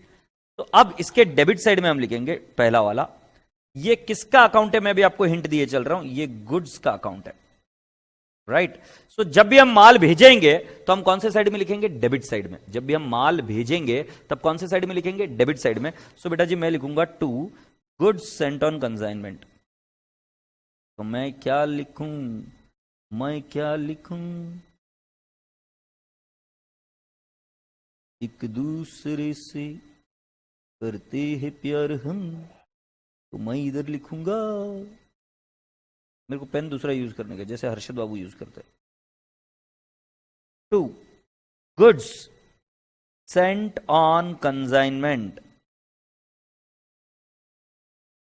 [SPEAKER 1] तो अब इसके डेबिट साइड में हम लिखेंगे पहला वाला, ये किसका अकाउंट है, मैं भी आपको हिंट दिए चल रहा हूं, ये गुड्स का अकाउंट है, राइट? सो जब भी हम माल भेजेंगे तो हम कौन से साइड में लिखेंगे, डेबिट साइड में। जब भी हम माल भेजेंगे तब कौन से साइड में लिखेंगे, डेबिट साइड में। सो बेटा जी मैं लिखूंगा to goods sent on consignment, तो मैं क्या लिखूं, मैं क्या लिखूं, एक दूसरे से करते हैं प्यार हम, तो मैं इधर लिखूंगा, मेरे को पेन दूसरा यूज करने का, जैसे हर्षद बाबू यूज करते हैं। To goods sent on consignment,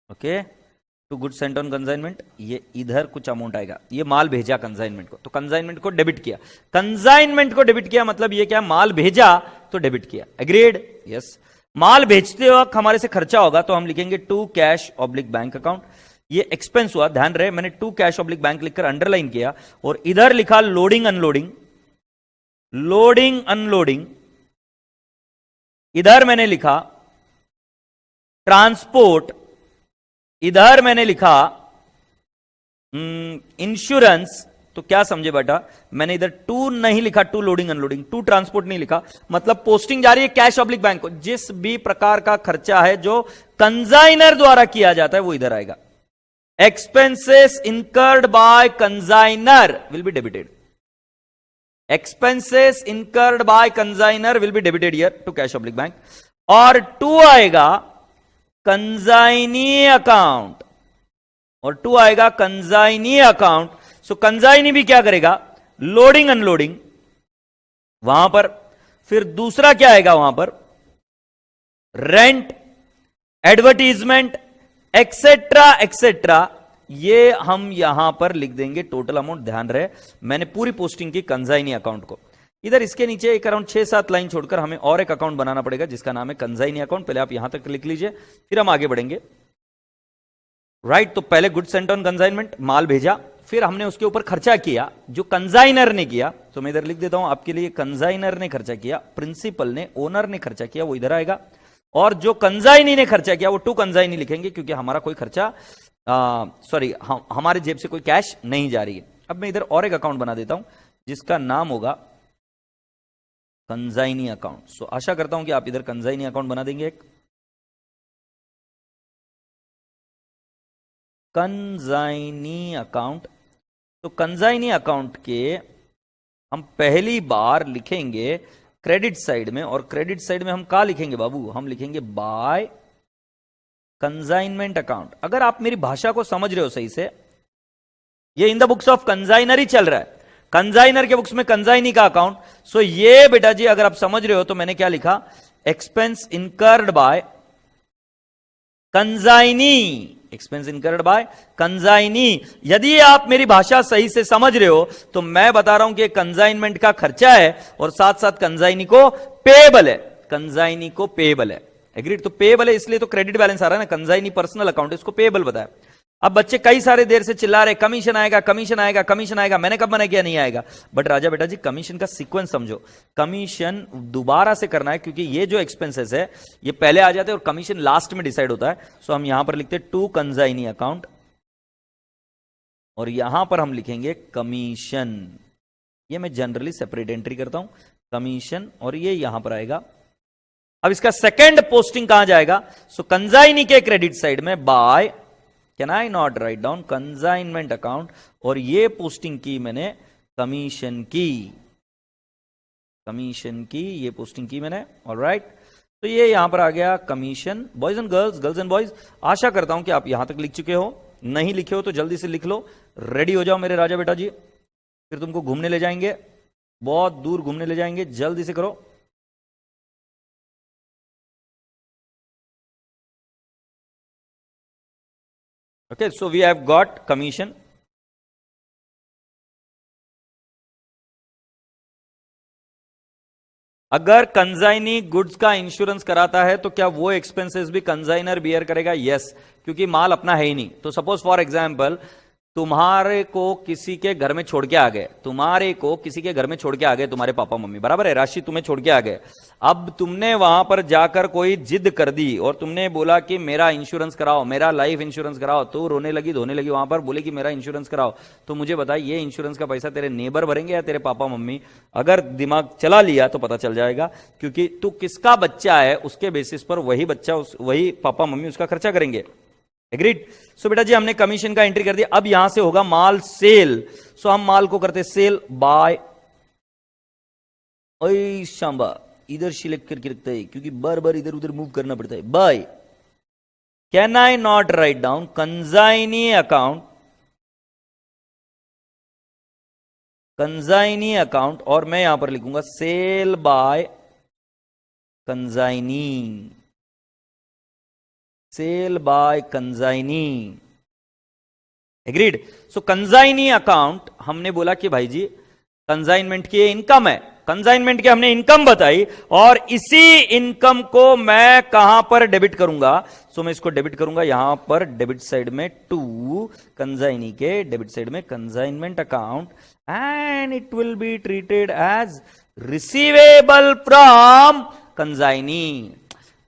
[SPEAKER 1] okay, to goods sent on consignment, ये इधर कुछ अमाउंट आएगा, ये माल भेजा कंजाइनमेंट को, तो कंजाइनमेंट को डेबिट किया, कंजाइनमेंट को डेबिट किया, मतलब ये क्या, माल भेजा तो डेबिट किया। एग्रीड? यस। माल भेजते वक्त हमारे से खर्चा होगा, तो हम लिखेंगे to cash oblique bank account. ये एक्सपेंस हुआ, ध्यान रहे मैंने टू कैश ऑब्लिक बैंक लिखकर अंडरलाइन किया, और इधर लिखा लोडिंग अनलोडिंग, लोडिंग अनलोडिंग, इधर मैंने लिखा ट्रांसपोर्ट, इधर मैंने लिखा इंश्योरेंस। तो क्या समझे बेटा, मैंने इधर टू नहीं लिखा, to loading unloading, to transport नहीं लिखा, मतलब पोस्टिंग जा रही है कैश ऑब्लिक बैंक को। जिस भी प्रकार का खर्चा है जो कंजाइनर द्वारा किया जाता है वो इधर आएगा। Expenses incurred by consignor will be debited, expenses incurred by consignor will be debited here to cash oblique bank. और टू आएगा कंजाइनी अकाउंट, और टू आएगा कंजाइनी अकाउंट। सो कंजाइनी भी क्या करेगा, लोडिंग अनलोडिंग वहां पर। फिर दूसरा क्या आएगा वहां पर, रेंट, एडवर्टीजमेंट, एक्सेट्रा एक्सेट्रा, ये हम यहां पर लिख देंगे टोटल अमाउंट। ध्यान रहे मैंने पूरी पोस्टिंग की कंजाइनी अकाउंट को। इधर इसके नीचे एक अराउंड 6-7 लाइन छोड़कर हमें और एक अकाउंट बनाना पड़ेगा जिसका नाम है कंजाइनी अकाउंट। पहले आप यहां तक लिख लीजिए, फिर हम आगे बढ़ेंगे, राइट? तो पहले गुड्स सेंट ऑन कंजाइनमेंट, माल भेजा, फिर हमने उसके ऊपर खर्चा किया जो कंजाइनर ने किया, तो मैं इधर लिख देता हूं आपके लिए, कंजाइनर ने खर्चा किया, प्रिंसिपल ने, ओनर ने खर्चा किया, वो इधर आएगा। और जो कंजाइनी ने खर्चा किया वो टू कंजाइनी लिखेंगे, क्योंकि हमारा कोई खर्चा हमारे जेब से कोई कैश नहीं जा रही है। अब मैं इधर और एक अकाउंट बना देता हूं जिसका नाम होगा कंजाइनी अकाउंट। सो आशा करता हूं कि आप इधर कंजाइनी अकाउंट बना देंगे एक, कंजाइनी अकाउंट। तो कंजाइनी अकाउंट के हम पहली बार लिखेंगे क्रेडिट साइड में, और क्रेडिट साइड में हम क्या लिखेंगे बाबू? हम लिखेंगे बाय कंजाइनमेंट अकाउंट। अगर आप मेरी भाषा को समझ रहे हो सही से, ये इन द बुक्स ऑफ कंजाइनर ही चल रहा है, कंजाइनर के बुक्स में कंजाइनी का अकाउंट। सो ये बेटा जी अगर आप समझ रहे हो तो मैंने क्या लिखा, expense incurred by consignee, expense incurred by consignee. यदि आप मेरी भाषा सही से समझ रहे हो तो मैं बता रहा हूं कि कंजाइनमेंट का खर्चा है और साथ साथ कंजाइनी को पेएबल है, कंजाइनी को पेएबल है। एग्रीड? तो पेएबल है इसलिए तो क्रेडिट बैलेंस आ रहा है ना, कंजाइनी पर्सनल अकाउंट, इसको पेएबल बताया। अब बच्चे कई सारे देर से चिल्ला रहे कमीशन आएगा, कमीशन आएगा, कमीशन आएगा। मैंने कब मना किया नहीं आएगा? बट राजा बेटा जी कमीशन का सीक्वेंस समझो, कमीशन दोबारा से करना है क्योंकि ये जो एक्सपेंसेस है ये पहले आ जाते हैं और कमीशन लास्ट में डिसाइड होता है। सो हम यहां पर लिखते हैं टू कंजाइनी अकाउंट और यहां पर हम लिखेंगे कमीशन। ये मैं जनरली सेपरेट एंट्री करता हूं, कमीशन, और ये यहां पर आएगा। अब इसका सेकेंड पोस्टिंग कहां जाएगा? सो कंजाइनी के क्रेडिट साइड में by, can I not write down consignment account, और ये पोस्टिंग की मैंने कमीशन की, कमीशन की ये पोस्टिंग की मैंने। ऑलराइट, तो ये यहां पर आ गया commission. Boys and girls, girls and boys, आशा करता हूं कि आप यहां तक लिख चुके हो। नहीं लिखे हो तो जल्दी से लिख लो, रेडी हो जाओ मेरे राजा बेटा जी, फिर तुमको घूमने ले जाएंगे, बहुत दूर घूमने ले जाएंगे, जल्दी से करो। Okay, so we have got commission. अगर कंजाइनी गुड्स का इंश्योरेंस कराता है तो क्या वो एक्सपेंसेस भी कंजाइनर बियर करेगा? यस, क्योंकि माल अपना है ही नहीं। तो सपोज फॉर एग्जांपल तुम्हारे को किसी के घर में छोड़ के आ गए, तुम्हारे को किसी के घर में छोड़ के आ गए तुम्हारे पापा मम्मी, बराबर है, राशि तुम्हें छोड़ के आ गए। अब तुमने वहां पर जाकर कोई जिद कर दी और तुमने बोला कि मेरा इंश्योरेंस कराओ, मेरा लाइफ इंश्योरेंस कराओ। तो रोने लगी धोने लगी वहां पर, बोले कि मेरा इंश्योरेंस कराओ। तो मुझे बता, ये इंश्योरेंस का पैसा तेरे नेबर भरेंगे या तेरे पापा मम्मी? अगर दिमाग चला लिया तो पता चल जाएगा, क्योंकि तू किसका बच्चा है उसके बेसिस पर वही बच्चा वही पापा मम्मी उसका खर्चा करेंगे। एग्रीड? सो बेटा जी हमने कमीशन का एंट्री कर दिया। अब यहां से होगा माल सेल। सो हम माल को करते सेल बाय, ओए शांबा इधर सिलेक्ट करके रखता है क्योंकि बार बार इधर उधर मूव करना पड़ता है। By, can I not write down consignee account, consignee account, और मैं यहां पर लिखूंगा sale by consignee, sale by consignee. Agreed? So consignee account हमने बोला कि भाई जी कंजाइनमेंट की इनकम है, कंजाइनमेंट की हमने इनकम बताई और इसी इनकम को मैं कहां पर डेबिट करूंगा? सो मैं इसको डेबिट करूंगा यहां पर डेबिट साइड में टू कंजाइनी के डेबिट साइड में consignment account, and it will be treated as receivable from consignee.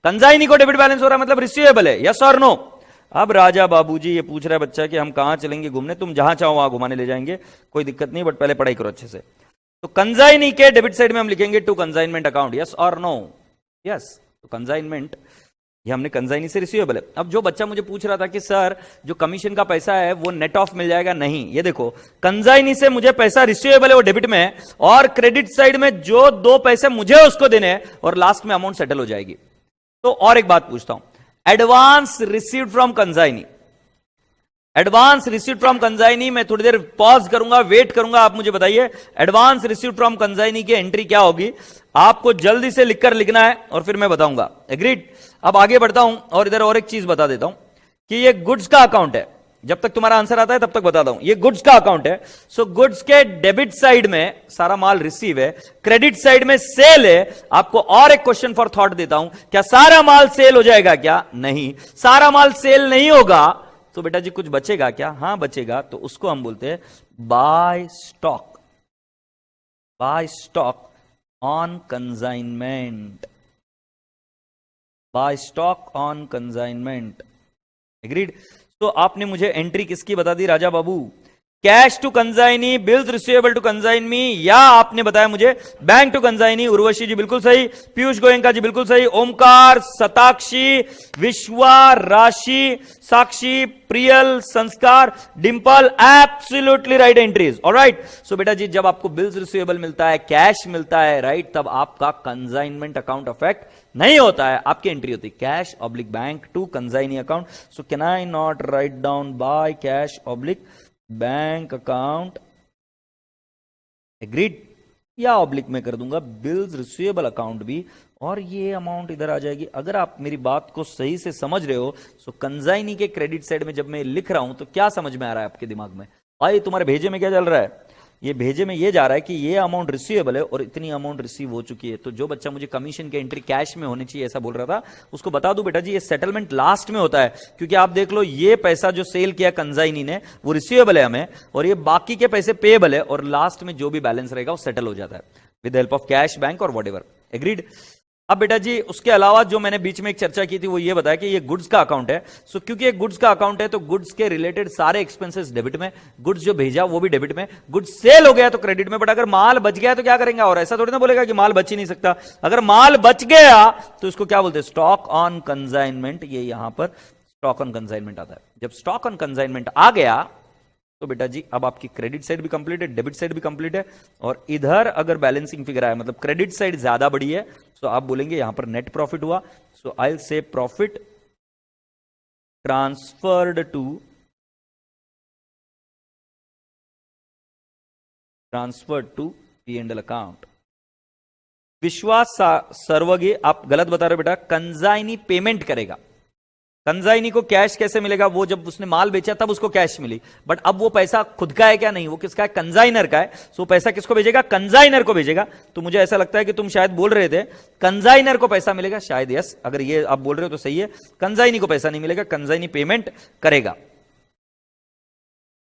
[SPEAKER 1] Consignee को डेबिट बैलेंस हो रहा है मतलब रिसीवेबल है, यस और नो? अब राजा बाबूजी ये पूछ रहा है बच्चा कि हम कहां चलेंगे घूमने? तुम जहां चाहो वहां घुमाने ले जाएंगे, कोई दिक्कत नहीं, बट पहले पढ़ाई करो अच्छे से। तो कंजाइनी के डेबिट साइड में हम लिखेंगे टू कंजाइनमेंट अकाउंट, यस और नो? यस। तो कंजाइनमेंट ये हमने कंजाइनी से रिसीवेबल है। अब जो बच्चा मुझे पूछ रहा था कि सर जो कमीशन का पैसा है वो नेट ऑफ मिल जाएगा, नहीं, ये देखो कंजाइनी से मुझे पैसा रिसीवेबल है वो डेबिट में है, और क्रेडिट साइड में जो दो पैसे मुझे उसको देने हैं और लास्ट में अमाउंट सेटल हो जाएगी। तो और एक बात पूछता हूं, advance received from consignee, advance received from consignee, मैं थोड़ी देर पॉज करूंगा, वेट करूंगा, आप मुझे बताइए एडवांस रिसीव्ड फ्रॉम कंजाइनी की एंट्री क्या होगी? आपको जल्दी से लिखकर लिखना है और फिर मैं बताऊंगा। एग्रीड? अब आगे बढ़ता हूं और इधर और एक चीज बता देता हूं कि ये गुड्स का अकाउंट है। जब तक तुम्हारा आंसर आता है तब तक बताता हूं, ये गुड्स का अकाउंट है। सो गुड्स के डेबिट साइड में सारा माल रिसीव है, क्रेडिट साइड में सेल है। आपको और एक क्वेश्चन फॉर थॉट देता हूं, क्या सारा माल सेल हो जाएगा? क्या नहीं, सारा माल सेल नहीं होगा। तो बेटा जी कुछ बचेगा क्या? हां बचेगा, तो उसको हम बोलते हैं by stock, by stock on consignment, by stock on consignment. Agreed? तो आपने मुझे एंट्री किसकी बता दी राजा बाबू? Cash to consignee, bills receivable to consignee, या आपने बताया मुझे bank to consignee. Urvashi ji बिल्कुल सही, पीयूष गोयंका जी बिल्कुल सही, ओमकार, सताक्षी, विश्वा, राशि, Sakshi, Priyal, Sanskar, Dimple, absolutely right entries. Alright, so बेटा जी जब आपको बिल्स रिसीवेबल मिलता है, कैश मिलता है, राइट, तब आपका कंजाइनमेंट अकाउंट अफेक्ट नहीं होता है, आपकी एंट्री होती है cash oblique bank to consignee account. So can I not write down by cash oblique bank account, agreed, या ऑब्लिक में कर दूंगा बिल्स रिसीवेबल अकाउंट भी, और ये अमाउंट इधर आ जाएगी। अगर आप मेरी बात को सही से समझ रहे हो, सो कंजाइनी के क्रेडिट साइड में जब मैं लिख रहा हूं तो क्या समझ में आ रहा है आपके दिमाग में? भाई तुम्हारे भेजे में क्या चल रहा है? ये भेजे में ये जा रहा है कि ये अमाउंट रिसीवेबल है और इतनी अमाउंट रिसीव हो चुकी है। तो जो बच्चा मुझे कमीशन की एंट्री कैश में होनी चाहिए ऐसा बोल रहा था, उसको बता दूं बेटा जी ये सेटलमेंट लास्ट में होता है, क्योंकि आप देख लो ये पैसा जो सेल किया कंजाइनी ने वो रिसीवेबल है हमें, और ये बाकी के पैसे पेएबल है, और लास्ट में जो भी बैलेंस रहेगा वो सेटल हो जाता है with help of cash, bank और वॉट एवर। एग्रीड। अब बेटा जी उसके अलावा जो मैंने बीच में एक चर्चा की थी वो ये बताया कि ये गुड्स का अकाउंट है। सो क्योंकि ये गुड्स का अकाउंट है तो गुड्स के रिलेटेड सारे एक्सपेंसेस डेबिट में, गुड्स जो भेजा वो भी डेबिट में, गुड्स सेल हो गया तो क्रेडिट में। बट अगर माल बच गया तो क्या करेंगे? और ऐसा थोड़ी ना बोलेगा कि माल बच ही नहीं सकता। अगर माल बच गया तो इसको क्या बोलते हैं? Stock on consignment. ये यहां पर स्टॉक ऑन कंसाइनमेंट आता है। जब स्टॉक ऑन कंसाइनमेंट आ गया तो बेटा जी अब आपकी क्रेडिट साइड भी कंप्लीट है, डेबिट साइड भी कंप्लीट है, और इधर अगर बैलेंसिंग फिगर आया मतलब क्रेडिट साइड ज्यादा बड़ी है, तो आप बोलेंगे यहां पर नेट प्रॉफिट हुआ। So I will say profit transferred to P&L account. Vishwas Sarvage आप गलत बता रहे हो बेटा, कंजाइनी पेमेंट करेगा। कंजाइनी को कैश कैसे मिलेगा? वो जब उसने माल बेचा तब उसको कैश मिली, बट अब वो पैसा खुद का है क्या? नहीं, वो किसका है? कंजाइनर का है। सो पैसा किसको भेजेगा? कंजाइनर को भेजेगा। तो मुझे ऐसा लगता है कि तुम शायद बोल रहे थे कंजाइनर को पैसा मिलेगा, शायद यस, अगर ये आप बोल रहे हो तो सही है। कंजाइनी को पैसा नहीं मिलेगा, कंजाइनी पेमेंट करेगा।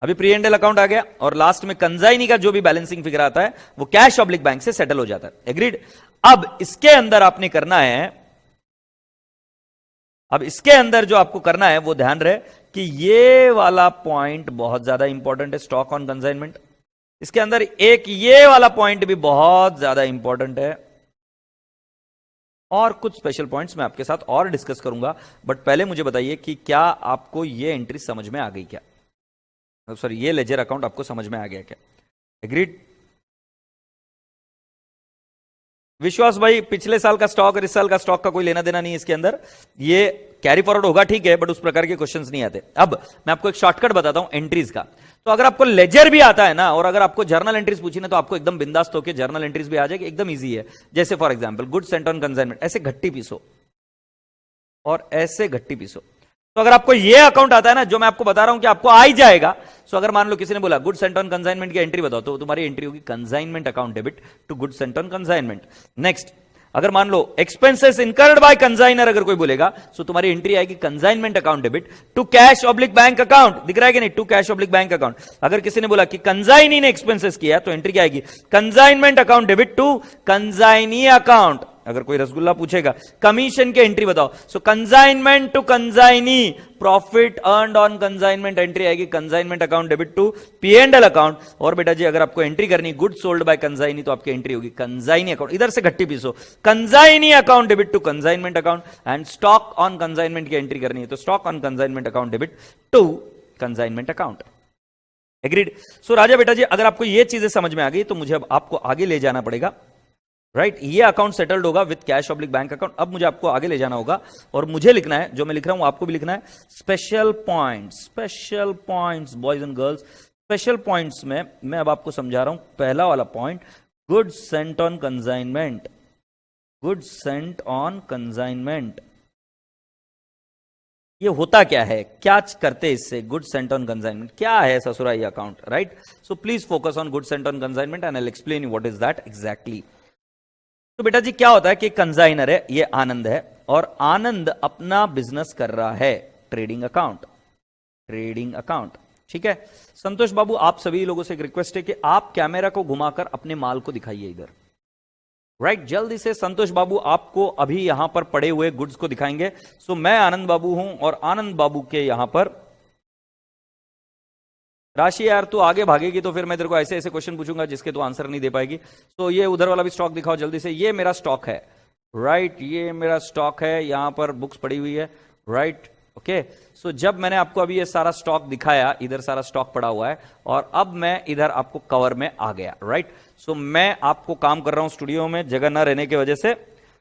[SPEAKER 1] अभी P&L अकाउंट आ गया और लास्ट में कंजाइनी का जो भी बैलेंसिंग फिगर आता है वो कैश ऑब्लिक बैंक से सेटल हो जाता है। एग्रीड। अब इसके अंदर आपने करना है, अब इसके अंदर जो आपको करना है वो ध्यान रहे कि ये वाला पॉइंट बहुत ज्यादा इंपॉर्टेंट है, स्टॉक ऑन कंसाइनमेंट। इसके अंदर एक ये वाला पॉइंट भी बहुत ज्यादा इंपॉर्टेंट है, और कुछ स्पेशल पॉइंट्स मैं आपके साथ और डिस्कस करूंगा। बट पहले मुझे बताइए कि क्या आपको ये एंट्री समझ में आ गई क्या? सॉरी, ये लेजर अकाउंट आपको समझ में आ गया क्या? एग्रीड। विश्वास भाई, पिछले साल का स्टॉक और इस साल का स्टॉक का कोई लेना देना नहीं है इसके अंदर, ये कैरी फॉरवर्ड होगा ठीक है, बट उस प्रकार के क्वेश्चंस नहीं आते। अब मैं आपको एक शॉर्टकट बताता हूं एंट्रीज का। तो अगर आपको लेजर भी आता है ना, और अगर आपको जर्नल एंट्रीज पूछी ना, तो आपको एकदम बिंदास्त होकर जर्नल एंट्रीज भी आ जाएगी, एकदम ईजी है। जैसे for example goods sent on consignment, ऐसे घट्टी पीसो और ऐसे घट्टी पीसो। तो अगर आपको ये अकाउंट आता है ना, जो मैं आपको बता रहा हूं कि आपको आ ही जाएगा। सो अगर मान लो किसी ने बोला गुड सेंट ऑन कंसाइनमेंट की एंट्री बताओ, तो तुम्हारी एंट्री होगी consignment account debit to good sent on consignment. Next, अगर मान लो एक्सपेंसेस इनकर्ड बाय कंसाइनर अगर कोई बोलेगा, सो तुम्हारी एंट्री आएगी consignment account debit to cash oblique bank account. दिख रहा है कि नहीं? To cash oblique bank account. अगर किसी ने बोला कि कंसाइनी ने एक्सपेंसेस किया, तो एंट्री क्या आएगी? Consignment account debit to consignee account. अगर कोई रसगुल्ला पूछेगा कमीशन की एंट्री बताओ, so consignment to consignee, profit earned on consignment entry आएगी consignment account debit to P&L account. और बेटा जी अगर आपको एंट्री करनी गुड सोल्ड बाय कंसाइनी, तो आपकी एंट्री होगी कंसाइनी अकाउंट। इधर से घट्टी पीसो, consignee account debit to consignment account. And stock on consignment की एंट्री करनी है तो stock on consignment account debit to consignment account. Agreed. So राजा बेटा जी अगर आपको ये चीजें समझ में आ गई, तो मुझे अब आपको आगे ले जाना पड़ेगा, राइट। ये अकाउंट सेटल्ड होगा with cash oblique bank account. अब मुझे आपको आगे ले जाना होगा, और मुझे लिखना है, जो मैं लिख रहा हूं आपको भी लिखना है, special points boys and girls. Special points में मैं अब आपको समझा रहा हूं। पहला वाला point, goods sent on consignment. Goods sent on consignment ये होता क्या है, क्या करते इससे? गुड सेंट ऑन कंसाइनमेंट क्या है ससुरा ये account, right. So please focus on good sent on consignment and I will explain you what is that exactly. तो बेटा जी क्या होता है कि कंसाइनर है, ये आनंद है, और आनंद अपना बिजनेस कर रहा है, ट्रेडिंग अकाउंट, ठीक है। संतोष बाबू आप सभी लोगों से एक रिक्वेस्ट है कि आप कैमरा को घुमाकर अपने माल को दिखाइए इधर, राइट। जल्दी से संतोष बाबू आपको अभी यहां पर पड़े हुए गुड्स को दिखाएंगे। सो मैं आनंद बाबू हूं, और आनंद बाबू के यहां पर राशि यार तू आगे भागेगी तो फिर मैं तेरे को ऐसे ऐसे क्वेश्चन पूछूंगा जिसके तू आंसर नहीं दे पाएगी। तो ये उधर वाला भी स्टॉक दिखाओ जल्दी से। ये मेरा स्टॉक है, राइट, ये मेरा स्टॉक है, यहां पर बुक्स पड़ी हुई है, राइट, ओके। सो जब मैंने आपको अभी ये सारा स्टॉक दिखाया, इधर सारा स्टॉक पड़ा हुआ है, और अब मैं इधर आपको कवर में आ गया, राइट। सो मैं आपको काम कर रहा हूं स्टूडियो में, जगह ना रहने की वजह से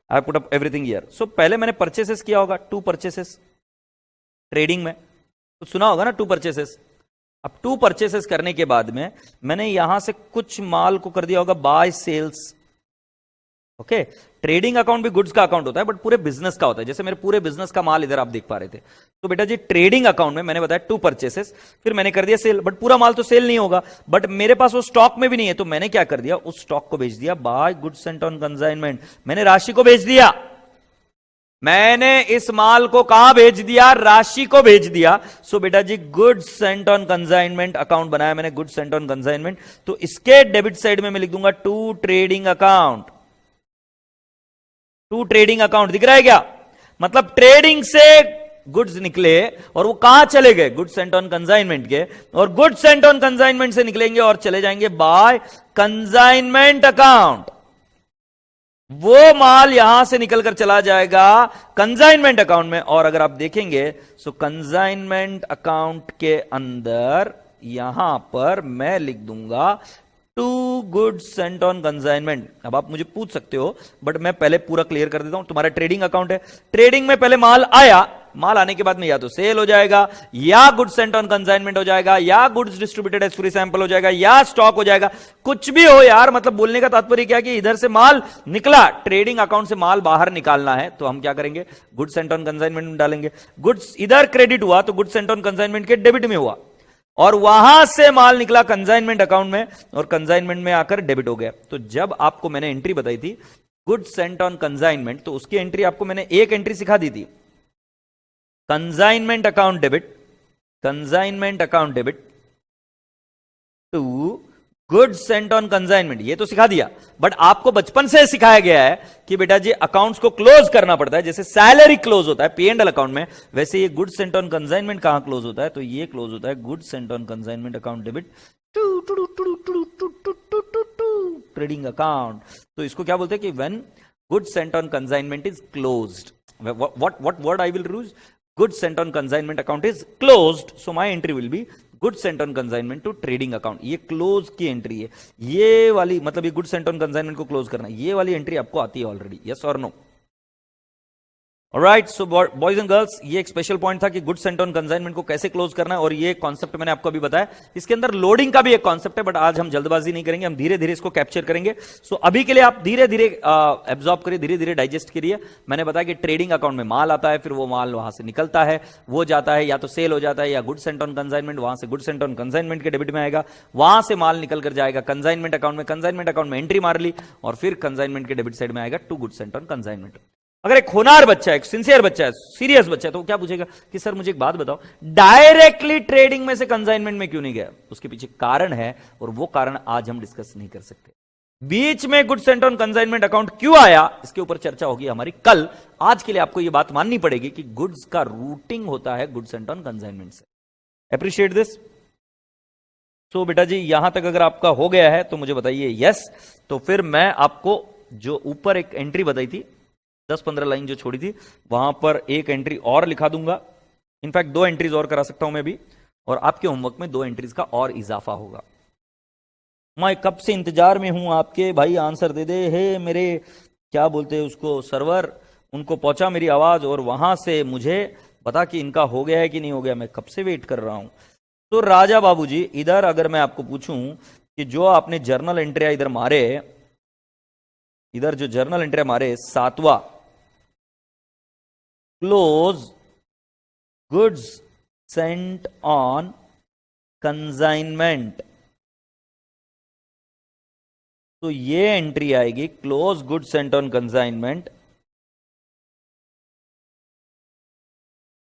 [SPEAKER 1] I put up everything here. So पहले मैंने परचेसेस किया होगा, 2 परचेसेस ट्रेडिंग में, तो सुना होगा ना 2 परचेसेस। अब 2 परचेसेस करने के बाद में मैंने यहां से कुछ माल को कर दिया होगा by sales, okay. Trading account भी गुड्स का अकाउंट होता है, बट पूरे बिजनेस का होता है। जैसे मेरे पूरे बिजनेस का माल इधर आप देख पा रहे थे, तो बेटा जी ट्रेडिंग अकाउंट में मैंने बताया 2 परचेसेस, फिर मैंने कर दिया सेल, बट पूरा माल तो सेल नहीं होगा, बट मेरे पास वो स्टॉक में भी नहीं है, तो मैंने क्या कर दिया, उस स्टॉक को भेज दिया by goods sent on consignment. मैंने राशि को भेज दिया, मैंने इस माल को कहां भेज दिया, राशि को भेज दिया। सो बेटा जी goods sent on consignment account बनाया मैंने, गुड्स सेंट ऑन कंसाइनमेंट। तो इसके डेबिट साइड में मैं लिख दूंगा 2 ट्रेडिंग अकाउंट, 2 ट्रेडिंग अकाउंट। दिख रहा है क्या? मतलब ट्रेडिंग से गुड्स निकले और वो कहां चले गए, गुड्स सेंट ऑन कंसाइनमेंट के, और गुड्स सेंट ऑन कंसाइनमेंट से निकलेंगे और चले जाएंगे बाय कंसाइनमेंट अकाउंट। वो माल यहां से निकलकर चला जाएगा कंसाइनमेंट अकाउंट में। और अगर आप देखेंगे सो कंसाइनमेंट अकाउंट के अंदर यहां पर मैं लिख दूंगा 2 गुड्स सेंट ऑन कंसाइनमेंट। अब आप मुझे पूछ सकते हो, बट मैं पहले पूरा क्लियर कर देता हूं। तुम्हारा ट्रेडिंग अकाउंट है, ट्रेडिंग में पहले माल आया, माल आने के बाद में या तो सेल हो जाएगा, या गुड्स सेंट ऑन कंसाइनमेंट हो जाएगा, या goods distributed as free sample हो जाएगा, या स्टॉक हो जाएगा, कुछ भी हो यार। मतलब बोलने का तात्पर्य क्या कि इधर से माल निकला, ट्रेडिंग अकाउंट से माल बाहर निकालना है, तो हम क्या करेंगे, गुड्स सेंट ऑन कंसाइनमेंट में डालेंगे। गुड्स इधर क्रेडिट हुआ तो गुड्स सेंट ऑन कंसाइनमेंट के डेबिट में हुआ, और वहां से माल निकला कंसाइनमेंट अकाउंट में, और कंसाइनमेंट में आकर डेबिट हो गया। तो जब आपको मैंने एंट्री बताई थी गुड्स सेंट ऑन कंसाइनमेंट, तो उसकी एंट्री आपको मैंने एक एंट्री सिखा दी थी, consignment account debit, consignment account debit to goods sent on consignment, ये तो सिखा दिया। बट आपको बचपन से सिखाया गया है कि बेटा जी अकाउंट्स को क्लोज करना पड़ता है, जैसे सैलरी क्लोज होता है P&L अकाउंट में, वैसे ये गुड्स सेंट ऑन कंसाइनमेंट कहां क्लोज होता है, तो ये क्लोज होता है goods sent on consignment account debit trading account. तो इसको क्या बोलते हैं कि when goods sent on consignment is closed, what word I will use, goods sent on consignment account is closed, so my entry will be goods sent on consignment to trading account। ये close की entry है, ये वाली, मतलब ये goods sent on consignment को close करना, ये वाली एंट्री आपको आती है ऑलरेडी, यस और no? Alright, so boys and girls, ये एक स्पेशल पॉइंट था कि गुड्स सेंट ऑन कंसाइनमेंट को कैसे क्लोज करना है, और ये कॉन्सेप्ट मैंने आपको अभी बताया। इसके अंदर लोडिंग का भी एक कॉन्सेप्ट है, बट आज हम जल्दबाजी नहीं करेंगे, हम धीरे धीरे इसको कैप्चर करेंगे। सो अभी के लिए आप धीरे धीरे एब्जॉर्ब करिए, धीरे धीरे डाइजेस्ट करिए। मैंने बताया कि ट्रेडिंग अकाउंट में माल आता है, फिर वो माल वहां से निकलता है, वो जाता है या तो सेल हो जाता है, या गुड्स सेंट ऑन कंसाइनमेंट, वहां से गुड्स सेंट ऑन कंसाइनमेंट के डेबिट में आएगा, वहां से माल निकल कर जाएगा कंसाइनमेंट अकाउंट में, कंसाइनमेंट अकाउंट में एंट्री मार ली, और फिर कंसाइनमेंट के डेबिट साइड में आएगा 2 गुड्स सेंट ऑन कंसाइनमेंट। अगर एक होनार बच्चा है, एक सिंसियर बच्चा है, सीरियस बच्चा है, तो वो क्या पूछेगा कि सर मुझे एक बात बताओ, डायरेक्टली ट्रेडिंग में से कंसाइनमेंट में क्यों नहीं गया? उसके पीछे कारण है, और वो कारण आज हम डिस्कस नहीं कर सकते। बीच में goods sent on consignment account क्यों आया, इसके ऊपर चर्चा होगी हमारी कल। आज के लिए आपको यह बात माननी पड़ेगी कि गुड्स का रूटिंग होता है गुड्स सेंट ऑन कंसाइनमेंट से। Appreciate this. सो बेटा जी यहां तक अगर आपका हो गया है तो मुझे बताइए यस। तो फिर मैं आपको जो ऊपर एक एंट्री बताई थी, 10-15 लाइन जो छोड़ी थी, वहां पर एक एंट्री और लिखा दूंगा। इनफैक्ट 2 एंट्रीज और करा सकता हूं मैं भी, और आपके होमवर्क में 2 एंट्रीज का और इजाफा होगा। मैं कब से इंतजार में हूं आपके, भाई आंसर दे दे। हे मेरे क्या बोलते हैं उसको, सर्वर, उनको पहुंचा मेरी आवाज, और वहां से मुझे बता कि इनका हो गया है कि नहीं हो गया। मैं कब से वेट कर रहा हूं। तो राजा बाबूजी, इधर अगर मैं आपको पूछूं कि जो आपने जर्नल एंट्रिया इधर मारे, इधर जो जर्नल एंट्री मारे 7वां, close goods sent on consignment, तो ये एंट्री आएगी close goods sent on consignment.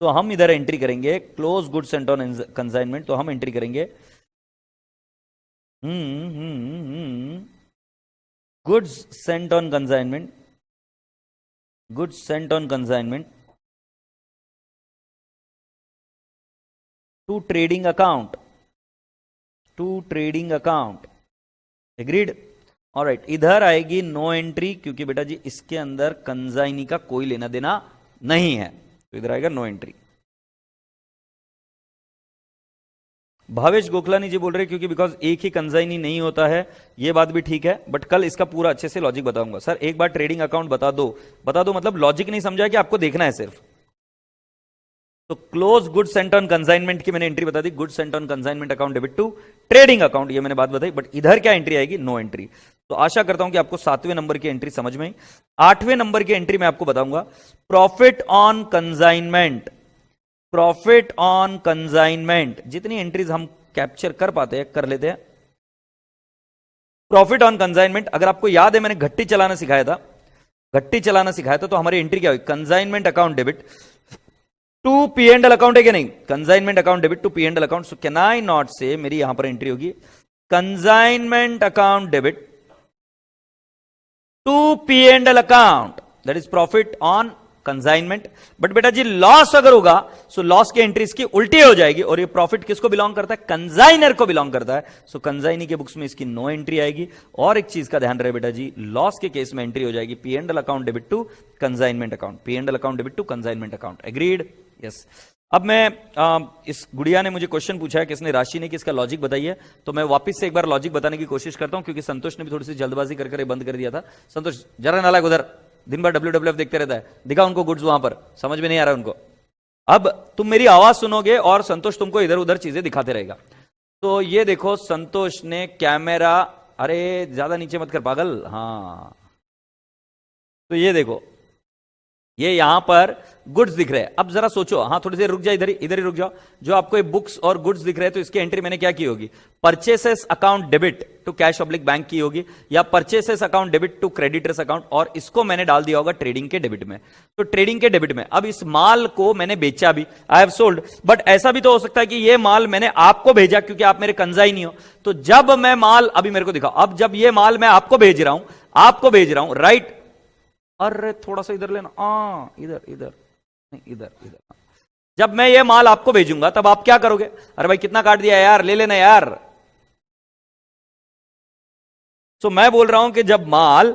[SPEAKER 1] तो हम इधर एंट्री करेंगे close goods sent on consignment, तो हम एंट्री करेंगे goods sent on consignment, goods sent on consignment to trading account, to trading account, agreed. Alright, इधर आएगी नो एंट्री, क्योंकि बेटा जी इसके अंदर कंजाइनी का कोई लेना देना नहीं है, तो इधर आएगा नो एंट्री। भावेश गोखलानी जी बोल रहे क्योंकि बिकॉज एक ही कंजाइनी नहीं होता है, ये बात भी ठीक है, बट कल इसका पूरा अच्छे से लॉजिक बताऊंगा। सर एक बार ट्रेडिंग अकाउंट बता दो मतलब लॉजिक नहीं समझा कि आपको देखना है सिर्फ। तो close goods sent on consignment की मैंने एंट्री बता दी, goods sent on consignment account debit to trading account, ये मैंने बात बताई, बट इधर क्या एंट्री आएगी, नो एंट्री। तो आशा करता हूं कि आपको 7वें नंबर की एंट्री समझ में आई। 8वें नंबर की एंट्री मैं आपको बताऊंगा, profit on consignment, profit on consignment. जितनी एंट्रीज हम कैप्चर कर पाते हैं कर लेते हैं। प्रॉफिट ऑन कंसाइनमेंट, अगर आपको याद है मैंने घट्टी चलाना सिखाया था, तो हमारी एंट्री क्या हुई, consignment account debit to P and L account है कि नहीं, consignment account debit to P and L account. So can I not say, मेरी यहां पर एंट्री होगी consignment account debit to P and L account, that is profit on consignment. But बेटा जी loss अगर होगा, सो लॉस की entry इसकी उल्टी हो जाएगी, और ये प्रॉफिट किसको बिलोंग करता है, कंसाइनर को बिलोंग करता है। सो कंसाइनी के बुक्स में इसकी नो एंट्री आएगी। और एक चीज का ध्यान रहे बेटा जी, लॉस के केस में एंट्री हो जाएगी P and L account debit to consignment account, P and L account debit to consignment account, agreed, yes. अब मैं इस गुड़िया ने मुझे क्वेश्चन पूछा है, किसने, राशि ने, कि इसका लॉजिक बताइए, तो मैं वापस से एक बार लॉजिक बताने की कोशिश करता हूं, क्योंकि संतोष ने भी थोड़ी सी जल्दबाजी कर बंद कर दिया था। संतोष जरा नालायक, उधर दिन भर WWF देखते रहता है, दिखा उनको गुड्स वहां पर, समझ में नहीं आ रहा उनको। अब तुम मेरी आवाज सुनोगे और संतोष तुमको इधर उधर चीजें दिखाते रहेगा। तो ये देखो संतोष ने कैमरा, अरे ज्यादा नीचे मत कर पागल, हाँ, तो ये देखो ये यहां पर गुड्स दिख रहे हैं। अब जरा सोचो, हाँ थोड़ी देर रुक जाओ, इधर ही रुक जाओ। जो आपको ये बुक्स और गुड्स दिख रहे हैं, तो इसकी एंट्री मैंने क्या की होगी, purchases account debit to cash oblique bank की होगी, या purchases account debit to creditors account, और इसको मैंने डाल दिया होगा ट्रेडिंग के डेबिट में। तो ट्रेडिंग के डेबिट में अब इस माल को मैंने बेचा भी, आई हैव सोल्ड, बट ऐसा भी तो हो सकता है कि ये माल मैंने आपको भेजा, क्योंकि आप मेरे कंसाई नहीं हो। तो जब मैं माल, अभी मेरे को दिखाओ, अब जब ये माल मैं आपको भेज रहा हूं, राइट, अरे थोड़ा सा इधर लेना, इधर नहीं, इधर। जब मैं ये माल आपको भेजूंगा तब आप क्या करोगे, अरे भाई कितना काट दिया यार, ले लेना यार। तो मैं बोल रहा हूं कि जब माल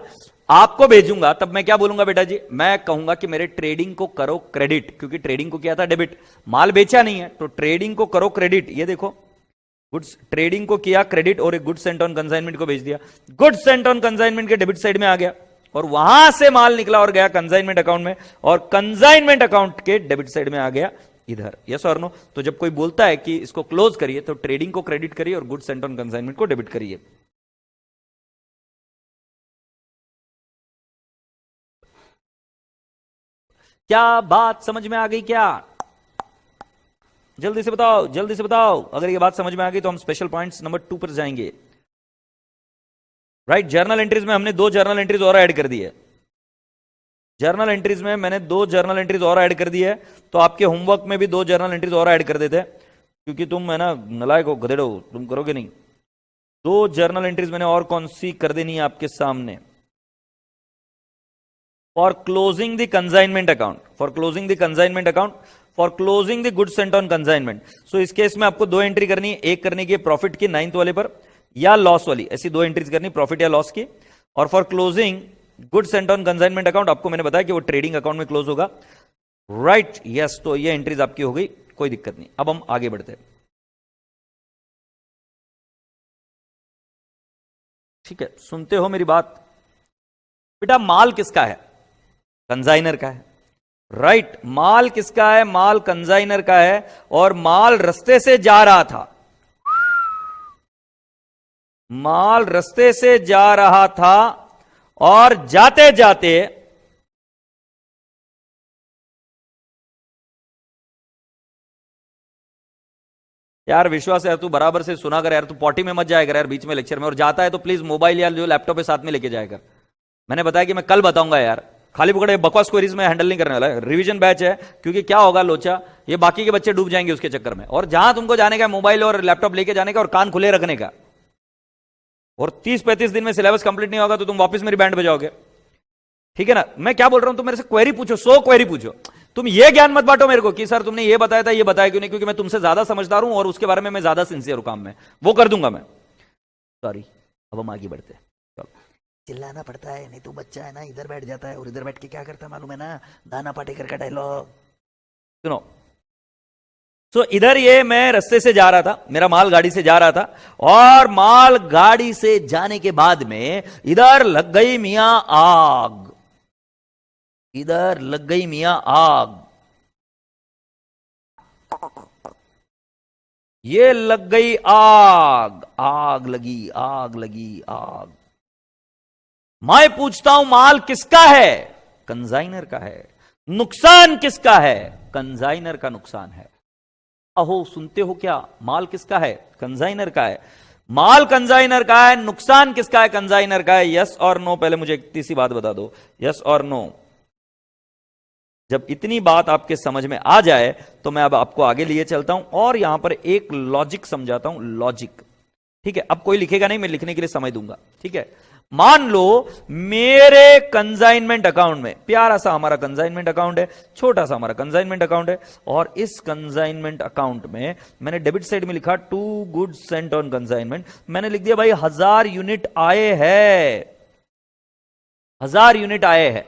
[SPEAKER 1] आपको भेजूंगा तब मैं क्या बोलूंगा बेटा जी, मैं कहूंगा कि मेरे ट्रेडिंग को करो क्रेडिट, क्योंकि ट्रेडिंग को किया था डेबिट, माल बेचा नहीं है, तो ट्रेडिंग को करो क्रेडिट। ये देखो गुड्स, ट्रेडिंग को किया क्रेडिट, और एक गुड्स सेंट ऑन कंसाइनमेंट को भेज दिया, गुड्स सेंट ऑन कंसाइनमेंट के डेबिट साइड में आ गया, और वहां से माल निकला और गया कंसाइनमेंट अकाउंट में, और कंसाइनमेंट अकाउंट के डेबिट साइड में आ गया इधर, यस और नो। तो जब कोई बोलता है कि इसको क्लोज करिए, तो ट्रेडिंग को क्रेडिट करिए और गुड्स सेंट ऑन कंसाइनमेंट को डेबिट करिए। क्या बात समझ में आ गई क्या, जल्दी से बताओ, जल्दी से बताओ। अगर ये बात समझ में आ गई तो हम स्पेशल पॉइंट्स नंबर 2 पर जाएंगे। राइट, जर्नल एंट्रीज में हमने 2 जर्नल एंट्रीज और ऐड कर दी है। जर्नल एंट्रीज में मैंने 2 जर्नल एंट्रीज और ऐड कर दी है, तो आपके होमवर्क में भी 2 जर्नल एंट्रीज और ऐड कर देते हैं, क्योंकि तुम है ना नलायक हो, गधेड़ हो, तुम करोगे नहीं। 2 जर्नल एंट्रीज मैंने और कौन सी कर देनी है आपके सामने, for closing the consignment account, for closing the consignment account, for closing the goods sent on consignment. So इस केस में आपको 2 एंट्री करनी है, एक करने की प्रॉफिट की 9th वाले पर, या लॉस वाली, ऐसी 2 एंट्रीज करनी, प्रॉफिट या लॉस की। और for closing good sent on consignment account, आपको मैंने बताया कि वो ट्रेडिंग अकाउंट में क्लोज होगा, राइट, यस। तो ये एंट्रीज आपकी हो गई, कोई दिक्कत नहीं। अब हम आगे बढ़ते हैं, ठीक है, सुनते हो मेरी बात बेटा। माल किसका है, कंसाइनर का है, राइट, माल किसका है, माल कंसाइनर का है, और माल रास्ते से जा रहा था, माल रास्ते से जा रहा था, और जाते जाते यार विश्वास यार, तू बराबर से सुना कर यार, तू पॉटी में मत जाया कर यार बीच में लेक्चर में, और जाता है तो प्लीज मोबाइल या जो लैपटॉप है साथ में लेके जाया कर। मैंने बताया कि मैं कल बताऊंगा यार, खाली पकड़े बकवास क्वेरीज में हैंडल नहीं करने वाला है। रिवीजन बैच है, क्योंकि क्या होगा लोचा, ये बाकी के बच्चे डूब जाएंगे उसके चक्कर में, और जहां तुमको जाने का मोबाइल और लैपटॉप लेके जाने का, और कान खुले रखने का, और 30-35 दिन में सिलेबस कंप्लीट नहीं होगा तो तुम वापस मेरी बैंड बजाओगे, ठीक है ना। मैं क्या बोल रहा हूं, तुम मेरे से क्वेरी पूछो, 100 क्वेरी पूछो, तुम ये ज्ञान मत बांटो मेरे को कि सर तुमने ये बताया था, ये बताया क्यों नहीं, क्योंकि मैं तुमसे ज्यादा समझदार हूं और उसके बारे में मैं ज्यादा सिंसियर हूं काम में, वो कर दूंगा मैं। सॉरी, अब हम आगे बढ़ते हैं। चलो,
[SPEAKER 2] चिल्लाना पड़ता है, नहीं तो बच्चा है ना इधर बैठ जाता है और इधर बैठ के क्या करता है मालूम है ना, दाना पाटेकर का डायलॉग।
[SPEAKER 1] सुनो। तो इधर ये मैं रास्ते से जा रहा था, मेरा माल गाड़ी से जा रहा था, और माल गाड़ी से जाने के बाद में इधर लग गई मियां आग, इधर लग गई मियां आग, ये लग गई आग, आग लगी, आग लगी, आग। मैं पूछता हूं माल किसका है? कंजाइनर का है। नुकसान किसका है? कंजाइनर का नुकसान है। अहो, सुनते हो क्या? माल किसका है? कंजाइनर का है। माल कंजाइनर का है, नुकसान किसका है? कंजाइनर का है। यस और नो? पहले मुझे एक तीसरी बात बता दो, यस और नो। जब इतनी बात आपके समझ में आ जाए तो मैं अब आपको आगे लिए चलता हूं और यहां पर एक लॉजिक समझाता हूं, लॉजिक। ठीक है, अब कोई लिखेगा नहीं, मैं लिखने के लिए समय दूंगा। ठीक है, मान लो मेरे कंजाइनमेंट अकाउंट में, प्यारा सा हमारा कंजाइनमेंट अकाउंट है, छोटा सा हमारा कंजाइनमेंट अकाउंट है, और इस कंजाइनमेंट अकाउंट में मैंने डेबिट साइड में लिखा 2 गुड्स सेंट ऑन कंजाइनमेंट। मैंने लिख दिया भाई 1000 यूनिट आए हैं, 1000 यूनिट आए हैं,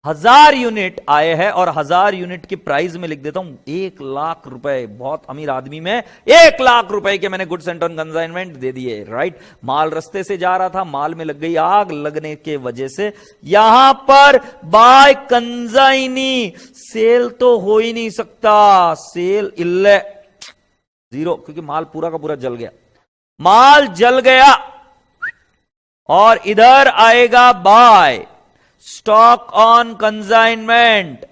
[SPEAKER 1] 1000 यूनिट आए हैं, और 1000 यूनिट की प्राइस में लिख देता हूं 1 लाख रुपए। बहुत अमीर आदमी में 1 लाख रुपए के मैंने गुड्स एंड ऑन कंसाइनमेंट दे दिए। राइट, माल रास्ते से जा रहा था, माल में लग गई आग, लगने के वजह से यहां पर बाय कंजाइनी सेल तो हो ही नहीं सकता, सेल इल्ले जीरो, क्योंकि माल पूरा का पूरा जल गया, माल जल गया। और इधर आएगा बाय स्टॉक ऑन कंसाइनमेंट।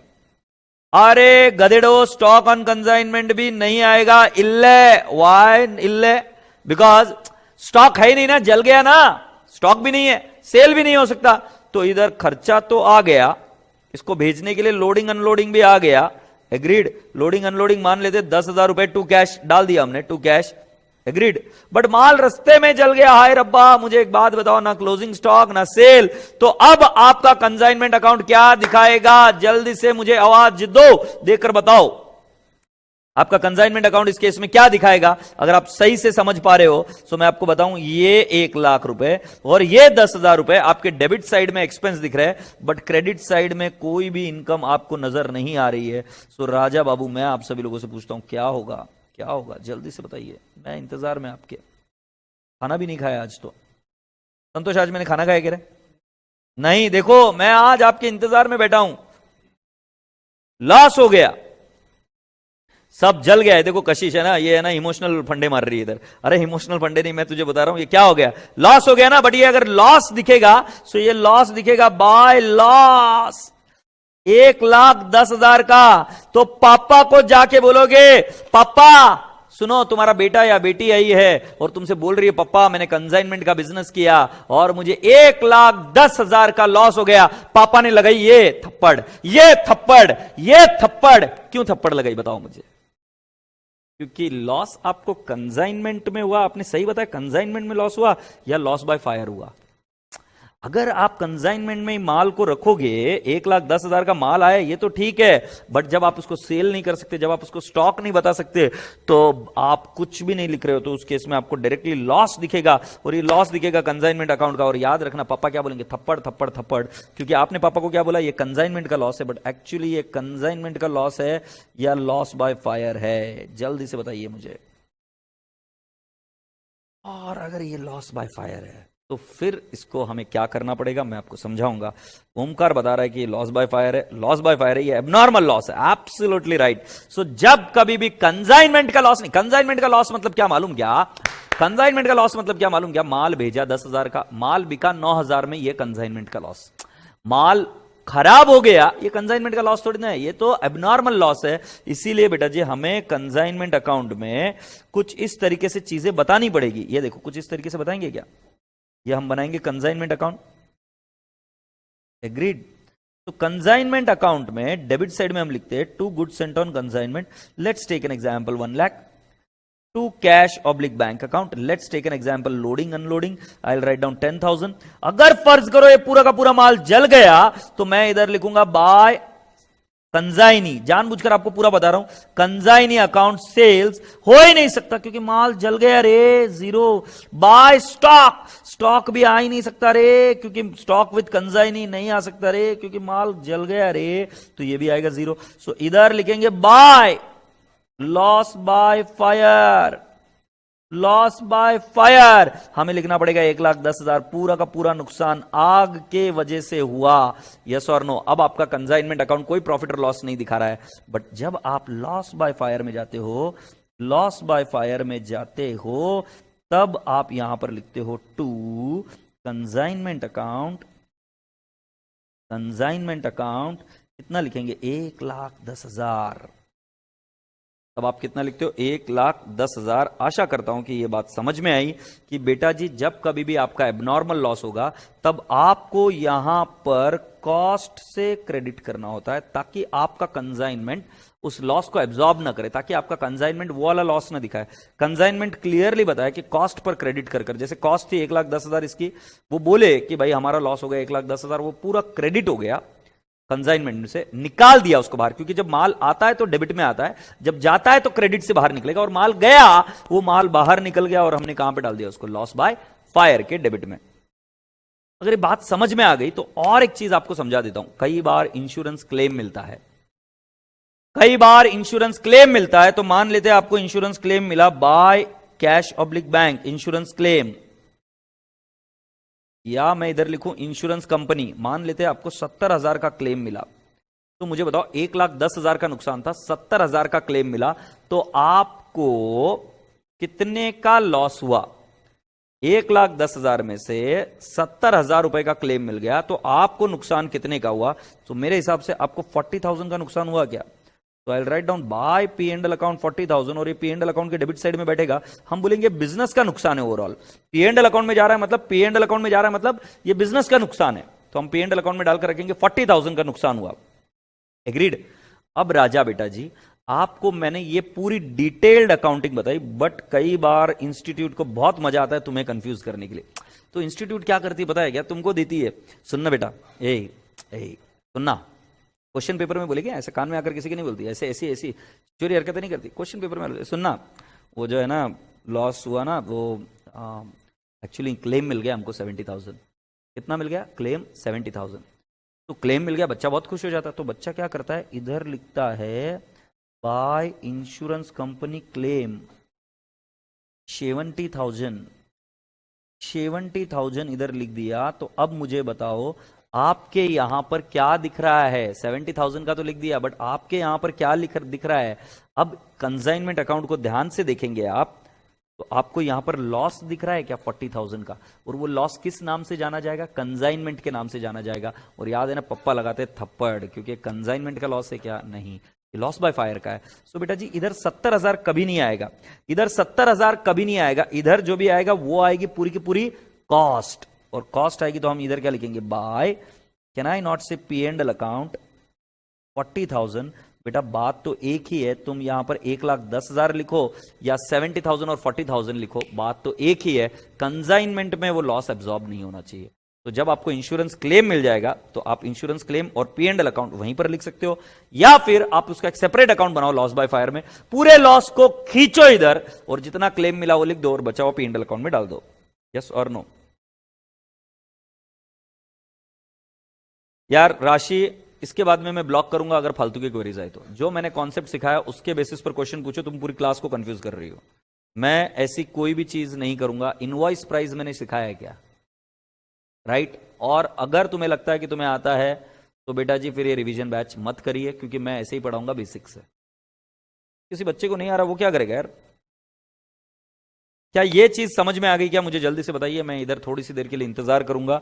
[SPEAKER 1] अरे गधेड़ो, स्टॉक ऑन कंसाइनमेंट भी नहीं आएगा, इल्ले। वाई इल्ले? बिकॉज स्टॉक है ही नहीं ना, जल गया ना, स्टॉक भी नहीं है, सेल भी नहीं हो सकता। तो इधर खर्चा तो आ गया, इसको भेजने के लिए लोडिंग अनलोडिंग भी आ गया, एग्रीड। लोडिंग अनलोडिंग मान लेते 10,000 रुपए टू कैश डाल दिया हमने, टू कैश, एग्रीड। बट माल रस्ते में जल गया। हाय रब्बा, मुझे एक बात बताओ, ना क्लोजिंग स्टॉक ना सेल, तो अब आपका कंसाइनमेंट अकाउंट क्या दिखाएगा? जल्दी से मुझे आवाज दो, देकर बताओ, आपका कंसाइनमेंट अकाउंट इस केस में क्या दिखाएगा? अगर आप सही से समझ पा रहे हो तो मैं आपको बताऊं, ये 1 लाख रुपए और ये 10,000 रुपए आपके डेबिट साइड में एक्सपेंस दिख रहे हैं, बट क्रेडिट साइड में कोई भी इनकम आपको नजर नहीं आ रही है। सो राजा बाबू, मैं आप सभी लोगों से पूछता हूं, क्या होगा? क्या होगा? जल्दी से बताइए, मैं इंतजार में आपके। खाना भी नहीं खाया आज तो। संतोष, आज मैंने खाना खाया क्या? नहीं, देखो मैं आज आपके इंतजार में बैठा हूं। लॉस हो गया, सब जल गया है। देखो कशिश है ना, ये है ना इमोशनल फंडे मार रही है इधर। अरे इमोशनल फंडे नहीं, मैं तुझे बता रहा हूं ये क्या हो गया, लॉस हो गया ना। बट ये अगर लॉस दिखेगा तो ये लॉस दिखेगा बाय लॉस, 1,10,000 का। तो पापा को जाके बोलोगे, पापा सुनो, तुम्हारा बेटा या बेटी आई है और तुमसे बोल रही है, पापा मैंने कंसाइनमेंट का बिजनेस किया और मुझे 1,10,000 का लॉस हो गया। पापा ने लगाई ये थप्पड़, ये थप्पड़, ये थप्पड़। क्यों थप्पड़ लगाई बताओ मुझे? क्योंकि लॉस आपको कंसाइनमेंट में हुआ। आपने सही बताया, कंसाइनमेंट में लॉस हुआ या लॉस बाय फायर हुआ? अगर आप कंसाइनमेंट में माल को रखोगे, 1,10,000 का माल आया, ये तो ठीक है, बट जब आप उसको सेल नहीं कर सकते, जब आप उसको स्टॉक नहीं बता सकते, तो आप कुछ भी नहीं लिख रहे हो, तो उस केस में आपको डायरेक्टली लॉस दिखेगा, और ये लॉस दिखेगा कंसाइनमेंट अकाउंट का। और याद रखना, पापा क्या बोलेंगे? थप्पड़ थप्पड़ थप्पड़, क्योंकि आपने पापा को क्या बोला? ये कंसाइनमेंट का लॉस है, बट एक्चुअली ये कंसाइनमेंट का लॉस है या लॉस बाय फायर है? जल्दी से बताइए मुझे। और अगर ये लॉस बाय फायर है तो फिर इसको हमें क्या करना पड़ेगा, मैं आपको समझाऊंगा। ओमकार बता रहा है कि ये लॉस बाय फायर है, लॉस बाय फायर है, ये एबनॉर्मल लॉस है। Absolutely right. सो जब कभी भी कंसाइनमेंट का लॉस नहीं, कंसाइनमेंट का लॉस मतलब क्या मालूम क्या? कंसाइनमेंट का लॉस मतलब क्या मालूम क्या? माल भेजा 10,000 का, माल बिका 9,000 में, ये कंसाइनमेंट का लॉस। माल खराब हो गया, ये कंसाइनमेंट का लॉस थोड़ी ना है, ये तो एबनॉर्मल लॉस है। इसीलिए बेटा जी हमें कंसाइनमेंट अकाउंट में कुछ इस तरीके से चीजें बतानी पड़ेगी। ये देखो, कुछ इस तरीके से बताएंगे क्या? ये हम बनाएंगे कंसाइनमेंट अकाउंट, एग्रीड। तो कंसाइनमेंट अकाउंट में डेबिट साइड में हम लिखते हैं 2 goods sent on consignment. Let's take an example 1 lakh. 2 cash oblique bank account. Let's take an example loading unloading. I will write down 10,000। अगर फर्ज करो ये पूरा का पूरा माल जल गया तो मैं इधर लिखूंगा बाय कंजाइनी, जानबूझकर आपको पूरा बता रहा हूं, कंजाइनी अकाउंट सेल्स हो ही नहीं सकता क्योंकि माल जल गया रे, जीरो। बाय स्टॉक, स्टॉक भी आ ही नहीं सकता रे क्योंकि स्टॉक विद कंजाइनी नहीं आ सकता रे क्योंकि माल जल गया रे, तो ये भी आएगा जीरो। सो इधर लिखेंगे by loss by fire, loss by fire हमें लिखना पड़ेगा 1,10,000, पूरा का पूरा नुकसान आग के वजह से हुआ। यस और नो। अब आपका कंसाइनमेंट अकाउंट कोई प्रॉफिट और लॉस नहीं दिखा रहा है, बट जब आप लॉस बाय फायर में जाते हो, लॉस बाय फायर में जाते हो, तब आप यहां पर लिखते हो to consignment account, consignment account कितना लिखेंगे 1,10,000। तब आप कितना लिखते हो 1,10,000। आशा करता हूं कि यह बात समझ में आई कि बेटा जी जब कभी भी आपका एबनॉर्मल लॉस होगा तब आपको यहां पर कॉस्ट से क्रेडिट करना होता है ताकि आपका कंसाइनमेंट उस लॉस को एब्जॉर्ब ना करे, ताकि आपका कंसाइनमेंट वो वाला लॉस ना दिखाए। कंसाइनमेंट क्लियरली बताया कि कॉस्ट पर क्रेडिट कर कर, जैसे कॉस्ट थी 1,10,000 इसकी, वो बोले कि भाई हमारा लॉस हो गया 1,10,000, वो पूरा क्रेडिट हो गया, कंसाइनमेंट से निकाल दिया उसको बाहर, क्योंकि जब माल आता है तो डेबिट में आता है, जब जाता है तो क्रेडिट से बाहर निकलेगा, और माल गया वो माल बाहर निकल गया और हमने कहां पे डाल दिया उसको, लॉस बाय फायर के डेबिट में। अगर ये बात समझ में आ गई तो और एक चीज आपको समझा देता हूं। कई बार इंश्योरेंस क्लेम मिलता है, कई बार इंश्योरेंस क्लेम मिलता है, तो मान लेते हैं आपको इंश्योरेंस क्लेम मिला bye cash oblique bank insurance claim, या मैं इधर लिखूं इंश्योरेंस कंपनी, मान लेते हैं आपको 70,000 का क्लेम मिला, तो मुझे बताओ 1,10,000 का नुकसान था, 70,000 का क्लेम मिला, तो आपको कितने का लॉस हुआ? 1,10,000 में से 70,000 रुपए का क्लेम मिल गया, तो आपको नुकसान कितने का हुआ? तो मेरे हिसाब से आपको 40,000 का नुकसान हुआ क्या? तो I write down by P and L account 40,000, और ये पी एंड एल अकाउंट के डेबिट साइड में बैठेगा, हम बोलेंगे बिजनेस का नुकसान है overall. P and L account में जा रहा है मतलब, पी एंड एल अकाउंट में जा रहा है मतलब ये बिजनेस का नुकसान है, तो हम पी एंड एल अकाउंट में डालकर रखेंगे 40,000 का नुकसान हुआ। एग्रीड? अब राजा बेटा जी आपको मैंने ये पूरी डिटेल्ड अकाउंटिंग बताई, बट कई बार इंस्टीट्यूट को बहुत मजा आता है तुम्हें कंफ्यूज करने के लिए। तो इंस्टीट्यूट क्या करती है पता है क्या? तुमको देती है, सुनना बेटा, ए सुनना, क्वेश्चन पेपर में बोलेगी, ऐसे कान में आकर किसी की नहीं बोलती, ऐसे ऐसी ऐसी चोरी हरकतें नहीं करती, क्वेश्चन पेपर में सुनना, वो जो है ना लॉस हुआ ना, वो एक्चुअली क्लेम मिल गया हमको 70,000। कितना मिल गया? क्लेम 70,000। तो क्लेम मिल गया, बच्चा बहुत खुश हो जाता है, तो बच्चा क्या करता है, इधर लिखता है बाय इंश्योरेंस कंपनी क्लेम 70,000, 70,000 इधर लिख दिया। तो अब मुझे बताओ आपके यहां पर क्या दिख रहा है? 70,000 का तो लिख दिया, बट आपके यहां पर क्या दिख रहा है? अब कंसाइनमेंट अकाउंट को ध्यान से देखेंगे आप, तो आपको यहां पर लॉस दिख रहा है क्या 40,000 का? और वो लॉस किस नाम से जाना जाएगा? कंसाइनमेंट के नाम से जाना जाएगा। और याद है ना, पप्पा लगाते थप्पड़, क्योंकि कंसाइनमेंट का लॉस है क्या? नहीं, लॉस बाय फायर का है। सो बेटा जी इधर 70,000 कभी नहीं आएगा, इधर 70,000 कभी नहीं आएगा, इधर जो भी आएगा वो आएगी पूरी की पूरी कॉस्ट, और कॉस्ट आएगी तो हम इधर क्या लिखेंगे? बाय, कैन आई नॉट से पी एंड एल अकाउंट 40,000। बेटा बात तो एक ही है, तुम यहां पर 1,10,000 लिखो या 70,000 और 40,000 लिखो, बात तो एक ही है। कंसाइनमेंट में वो लॉस एब्जॉर्ब नहीं होना चाहिए। तो जब आपको इंश्योरेंस क्लेम मिल जाएगा तो आप इंश्योरेंस क्लेम और पी एंड एल अकाउंट वहीं पर लिख सकते हो, या फिर आप उसका एक सेपरेट अकाउंट बनाओ लॉस बाय फायर में, पूरे लॉस को खींचो इधर और जितना क्लेम मिला वो लिख दो और बचाओ पी एंड एल अकाउंट में डाल दो। यस और नो? यार राशि इसके बाद में मैं ब्लॉक करूंगा अगर फालतू की क्वेरीज आए तो। जो मैंने कॉन्सेप्ट सिखाया उसके बेसिस पर क्वेश्चन पूछो, तुम पूरी क्लास को कंफ्यूज कर रही हो। मैं ऐसी कोई भी चीज नहीं करूंगा। इनवॉइस प्राइस मैंने सिखाया है क्या? राइट? और अगर तुम्हें लगता है कि तुम्हें आता है तो बेटा जी फिर ये रिवीजन बैच मत करिए, क्योंकि मैं ऐसे ही पढ़ाऊंगा बेसिक से। किसी बच्चे को नहीं आ रहा वो क्या करेगा यार? क्या ये चीज समझ में आ गई क्या? मुझे जल्दी से बताइए, मैं इधर थोड़ी सी देर के लिए इंतजार करूंगा,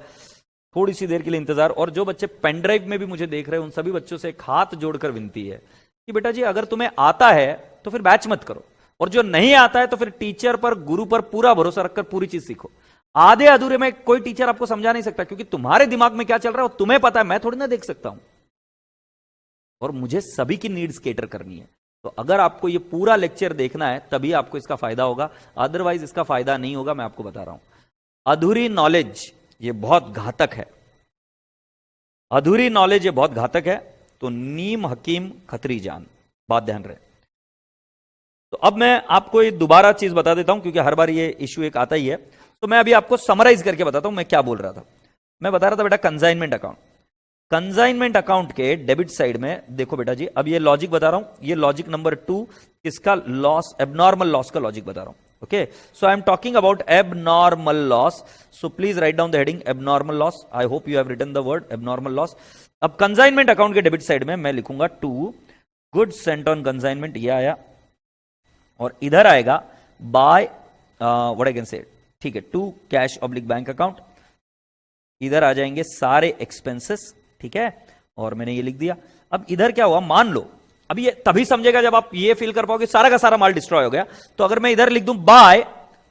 [SPEAKER 1] थोड़ी सी देर के लिए इंतजार। और जो बच्चे पेन ड्राइव में भी मुझे देख रहे हैं उन सभी बच्चों से एक हाथ जोड़कर विनती है कि बेटा जी अगर तुम्हें आता है तो फिर बैच मत करो, और जो नहीं आता है तो फिर टीचर पर, गुरु पर पूरा भरोसा रखकर पूरी चीज सीखो। आधे अधूरे में कोई टीचर आपको समझा नहीं सकता, क्योंकि तुम्हारे दिमाग में क्या चल रहा है वो तुम्हें पता है, मैं थोड़ी ना देख सकता हूं। और मुझे सभी की नीड्स केटर करनी है। तो अगर आपको ये पूरा लेक्चर देखना है तभी आपको इसका फायदा होगा, अदरवाइज इसका फायदा नहीं होगा। मैं आपको बता रहा हूं, अधूरी नॉलेज ये बहुत घातक है, अधूरी नॉलेज ये बहुत घातक है। तो नीम हकीम खत्री जान, बात ध्यान रहे। तो अब मैं आपको ये दोबारा चीज बता देता हूं, क्योंकि हर बार ये इश्यू एक आता ही है। तो मैं अभी आपको समराइज करके बताता हूं मैं क्या बोल रहा था। मैं बता रहा था बेटा कंसाइनमेंट अकाउंट, कंसाइनमेंट अकाउंट के डेबिट साइड में देखो बेटा जी, अब ये लॉजिक बता रहा हूं, ये लॉजिक नंबर 2 किसका, लॉस, एबनॉर्मल लॉस का लॉजिक बता रहा हूं। Okay, so I am talking about abnormal loss, so please write down the heading abnormal loss. I hope you have written the word abnormal loss. अब consignment account के debit side में मैं लिखूंगा 2 goods sent on consignment, ये आया, और इधर आएगा by what I can say, ठीक है, 2 कैश ऑब्लिक बैंक अकाउंट, इधर आ जाएंगे सारे एक्सपेंसेस, ठीक है, और मैंने ये लिख दिया। अब इधर क्या हुआ, मान लो, अब ये तभी समझेगा जब आप ये फील कर पाओगे सारा का सारा माल डिस्ट्रॉय हो गया। तो अगर मैं इधर लिख दूं बाय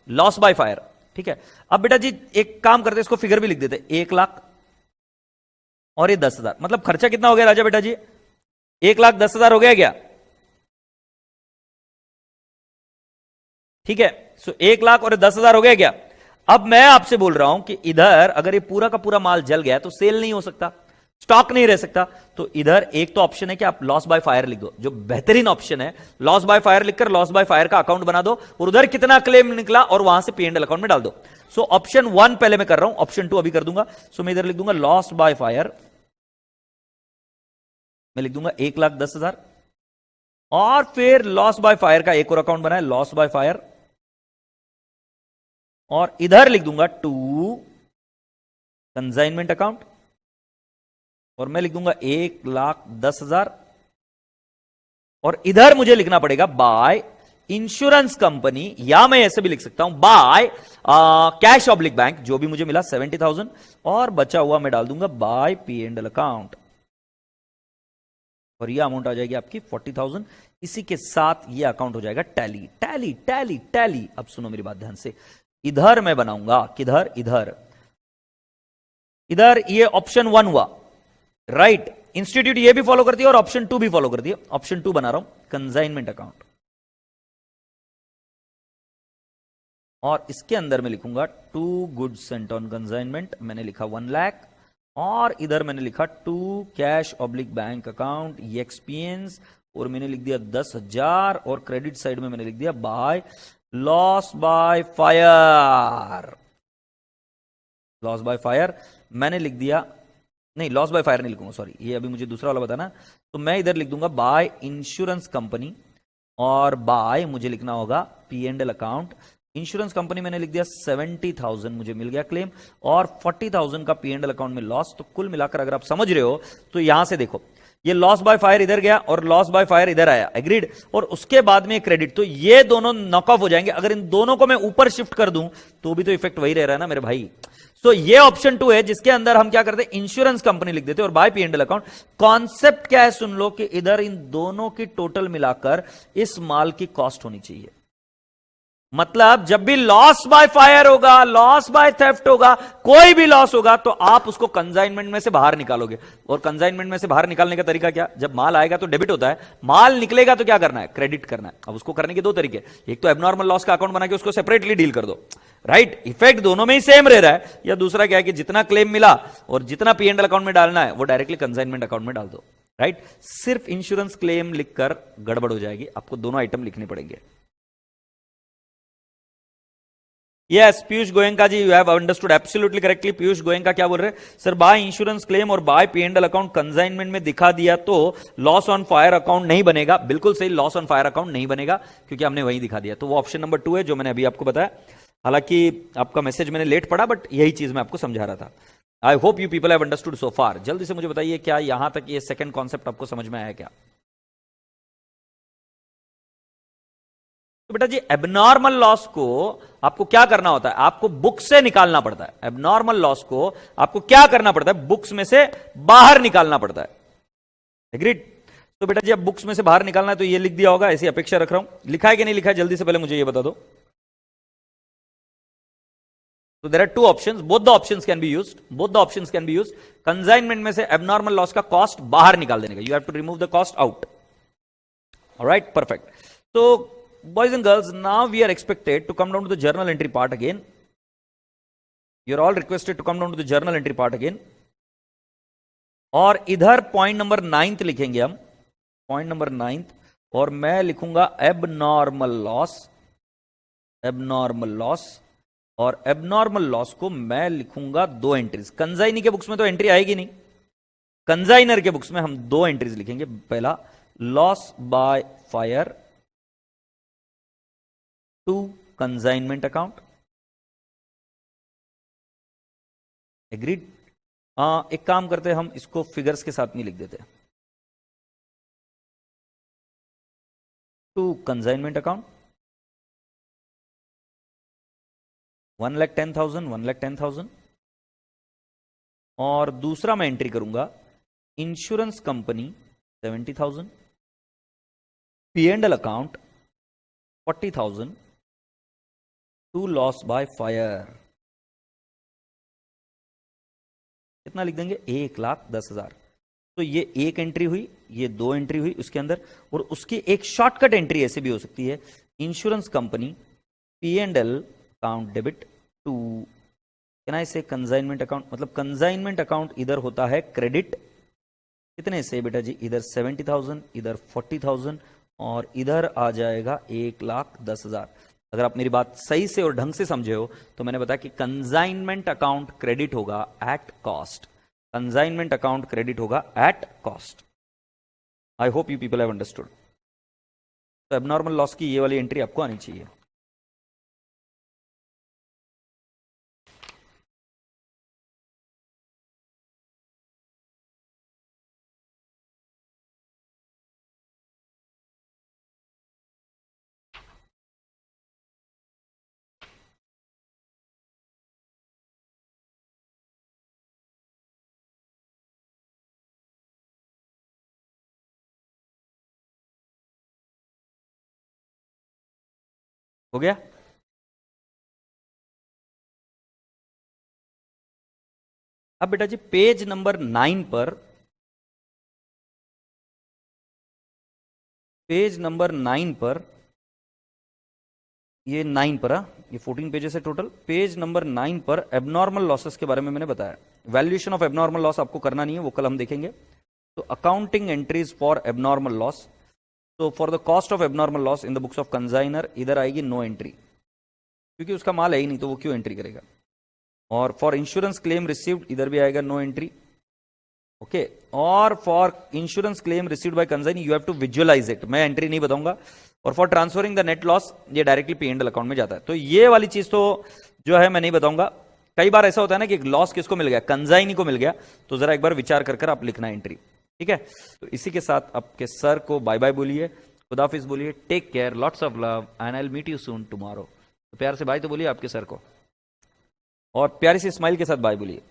[SPEAKER 1] लॉस बाय फायर, ठीक है। अब बेटा जी एक काम करते, इसको फिगर भी लिख देते, 1 लाख और ये 10,000, मतलब खर्चा कितना हो गया राजा बेटा जी, 1,10,000 हो गया क्या, ठीक है। सो 1 लाख और 10,000 हो गया क्या। अब मैं आपसे बोल रहा हूं कि इधर अगर ये पूरा का पूरा माल जल गया तो सेल नहीं हो सकता, स्टॉक नहीं रह सकता। तो इधर एक तो ऑप्शन है कि आप लॉस बाय फायर लिख दो, जो बेहतरीन ऑप्शन है, लॉस बाय फायर लिखकर लॉस बाय फायर का अकाउंट बना दो और उधर कितना क्लेम निकला और वहां से P&L अकाउंट में डाल दो। सो ऑप्शन 1 पहले मैं कर रहा हूं, ऑप्शन 2 अभी कर दूंगा। सो मैं इधर लिख दूंगा लॉस बाय फायर, मैं लिख दूंगा 1,10,000, और फिर लॉस बाय फायर का एक और अकाउंट बनाए, लॉस बाय फायर, और इधर लिख दूंगा 2 कंसाइनमेंट अकाउंट, और मैं लिख दूंगा 1,10,000, और इधर मुझे लिखना पड़ेगा बाय इंश्योरेंस कंपनी, या मैं ऐसे भी लिख सकता हूं बाय कैश ऑब्लिक बैंक, जो भी मुझे मिला 70,000, और बचा हुआ मैं डाल दूंगा बाय P&L अकाउंट, और यह अमाउंट आ जाएगी आपकी 40,000। इसी के साथ यह अकाउंट हो जाएगा टैली टैली टैली टैली। अब सुनो मेरी बात ध्यान से, इधर मैं बनाऊंगा, किधर, इधर, इधर ये ऑप्शन 1 हुआ, राइट। इंस्टीट्यूट ये भी फॉलो करती है और ऑप्शन 2 भी फॉलो करती है। ऑप्शन 2 बना रहा हूं कंसाइनमेंट अकाउंट, और इसके अंदर मैं लिखूंगा 2 गुड्स सेंट ऑन कंसाइनमेंट, मैंने लिखा 1 लाख, और इधर मैंने लिखा 2 cash oblique bank account experience, और मैंने लिख दिया 10,000, और क्रेडिट साइड में मैंने लिख दिया by loss by fire, loss by fire मैंने लिख दिया, नहीं लॉस बाय फायर नहीं लिखूंगा, सॉरी, ये अभी मुझे दूसरा वाला बताना। तो मैं इधर लिख दूंगा बाय इंश्योरेंस कंपनी, और बाय मुझे लिखना होगा P&L अकाउंट। इंश्योरेंस कंपनी मैंने लिख दिया 70,000 मुझे मिल गया क्लेम, और 40,000 का P&L अकाउंट में लॉस। तो कुल मिलाकर अगर आप समझ रहे हो तो यहां से देखो, ये लॉस बाय फायर इधर गया और लॉस बाय फायर इधर आया, एग्रीड, और उसके बाद में क्रेडिट, तो ये दोनों नॉक ऑफ हो जाएंगे। अगर इन दोनों को मैं ऊपर शिफ्ट कर दूं तो भी तो इफेक्ट वही रह रहा है ना मेरे भाई। सो ये ऑप्शन 2 है, जिसके अंदर हम क्या करते हैं, इंश्योरेंस कंपनी लिख देते और बाय P&L अकाउंट। कॉन्सेप्ट क्या है सुन लो, कि इधर इन दोनों की टोटल मिलाकर इस माल की कॉस्ट होनी चाहिए। मतलब जब भी लॉस बाय फायर होगा, लॉस बाय थेफ्ट होगा, कोई भी लॉस होगा, तो आप उसको कंसाइनमेंट में से बाहर निकालोगे। और कंसाइनमेंट में से बाहर निकालने का तरीका क्या, जब माल आएगा तो डेबिट होता है, माल निकलेगा तो क्या करना है, क्रेडिट करना है। अब उसको करने के 2 तरीके, एक तो एबनॉर्मल लॉस का अकाउंट बना के उसको सेपरेटली डील कर दो, राइट, इफेक्ट दोनों में ही सेम रह रहा है। या दूसरा क्या है कि जितना क्लेम मिला और जितना P&L अकाउंट में डालना है वो डायरेक्टली कंसाइनमेंट अकाउंट में डाल दो, राइट। सिर्फ इंश्योरेंस क्लेम लिखकर गड़बड़ हो जाएगी, आपको दोनों आइटम लिखने पड़ेंगे। Yes Piyush Goenka ji, you have understood absolutely correctly. Piyush Goenka क्या बोल रहे हैं, सर बाय इंश्योरेंस क्लेम और बाय P&L अकाउंट कंसाइनमेंट में दिखा दिया तो लॉस ऑन फायर अकाउंट नहीं बनेगा। बिल्कुल सही, लॉस ऑन फायर अकाउंट नहीं बनेगा क्योंकि हमने वही दिखा दिया। तो वो ऑप्शन नंबर 2 है जो मैंने अभी आपको बताया। हालांकि आपका मैसेज मैंने लेट पढ़ा, बट यही चीज मैं आपको समझा रहा था। I hope you people have understood so far. जल्दी से मुझे बताइए, क्या यहां तक ये सेकंड कॉन्सेप्ट आपको समझ में आया क्या? तो बेटा जी एबनॉर्मल लॉस को आपको क्या करना होता है, आपको बुक से निकालना पड़ता है। एबनॉर्मल लॉस को आपको क्या करना पड़ता है, बुक्स में से बाहर निकालना पड़ता है। एग्रीड? तो बेटा जी अब बुक्स में से बाहर निकालना है तो ये लिख दिया होगा, ऐसी अपेक्षा रख रहा हूं। लिखा है कि नहीं लिखा है, जल्दी से पहले मुझे ये बता दो। तो there are 2 options, both the options can be used, both the options can be used. Consignment में से एबनॉर्मल लॉस का कॉस्ट बाहर निकाल देने का, you have to remove the cost out. Alright, perfect. तो boys and girls, now we are expected to come down to the journal entry part again. You're all requested to come down to the journal entry part again. और इधर point number 9 लिखेंगे हम, point number 9, और मैं लिखूंगा abnormal loss, abnormal loss, और abnormal loss को मैं लिखूंगा 2 एंट्रीज। कंजाइनी के बुक्स में तो एंट्री आएगी नहीं, कंजाइनर के बुक्स में हम 2 एंट्रीज लिखेंगे। पहला, loss by fire to consignment account, agreed. एक काम करते हैं, हम इसको फिगर्स के साथ में लिख देते हैं, टू कंजाइनमेंट अकाउंट 1,10,000, 1,10,000। और दूसरा मैं एंट्री करूंगा insurance company 70,000, P&L account 40,000 to loss by fire. कितना लिख देंगे? 1,10,000। तो ये एक एंट्री हुई, ये 2 एंट्री हुई उसके अंदर, और उसकी एक शॉर्टकट एंट्री ऐसे भी हो सकती है, insurance company P&L account debit to, can I say consignment account, मतलब कंजाइनमेंट अकाउंट इधर होता है क्रेडिट, कितने से बेटा जी? इधर 70,000, इधर 40,000, और इधर आ जाएगा 1,10,000। अगर आप मेरी बात सही से और ढंग से समझे हो तो मैंने बताया कि कंजाइनमेंट अकाउंट क्रेडिट होगा at cost, consignment account credit होगा at cost. I hope you people have understood. तो एबनॉर्मल लॉस की ये वाली एंट्री आपको आनी चाहिए। हो गया? अब बेटा जी पेज नंबर 9 पर, पेज नंबर 9 पर, ये 9 पर, ये 14 पेजेस है टोटल। पेज नंबर 9 पर एबनॉर्मल लॉसेस के बारे में मैंने बताया। वैल्यूएशन ऑफ एबनॉर्मल लॉस आपको करना नहीं है, वो कल हम देखेंगे। तो accounting entries for abnormal loss, तो for the cost of abnormal loss in the books of consignor इधर आएगी नो एंट्री, क्योंकि उसका माल है ही नहीं तो वो क्यों एंट्री करेगा। और फॉर इंश्योरेंस क्लेम रिसीव्ड इधर भी आएगा नो एंट्री, ओके। और for insurance claim received by consignee you have to visualise it, मैं एंट्री नहीं बताऊंगा। और for transferring the net loss ये डायरेक्टली P&L अकाउंट में जाता है। तो ये वाली चीज तो जो है मैं नहीं बताऊंगा। कई बार ऐसा होता है ना कि लॉस किसको मिल गया? कंजाइनी को मिल गया, तो जरा एक बार विचार कर आप लिखना एंट्री, ठीक है। तो इसी के साथ आपके सर को बाय बाय बोलिए, खुदाफिज बोलिए, take care, lots of love, and I will meet you soon tomorrow. तो प्यार से बाय तो बोलिए आपके सर को, और प्यारी सी स्माइल के साथ बाय बोलिए।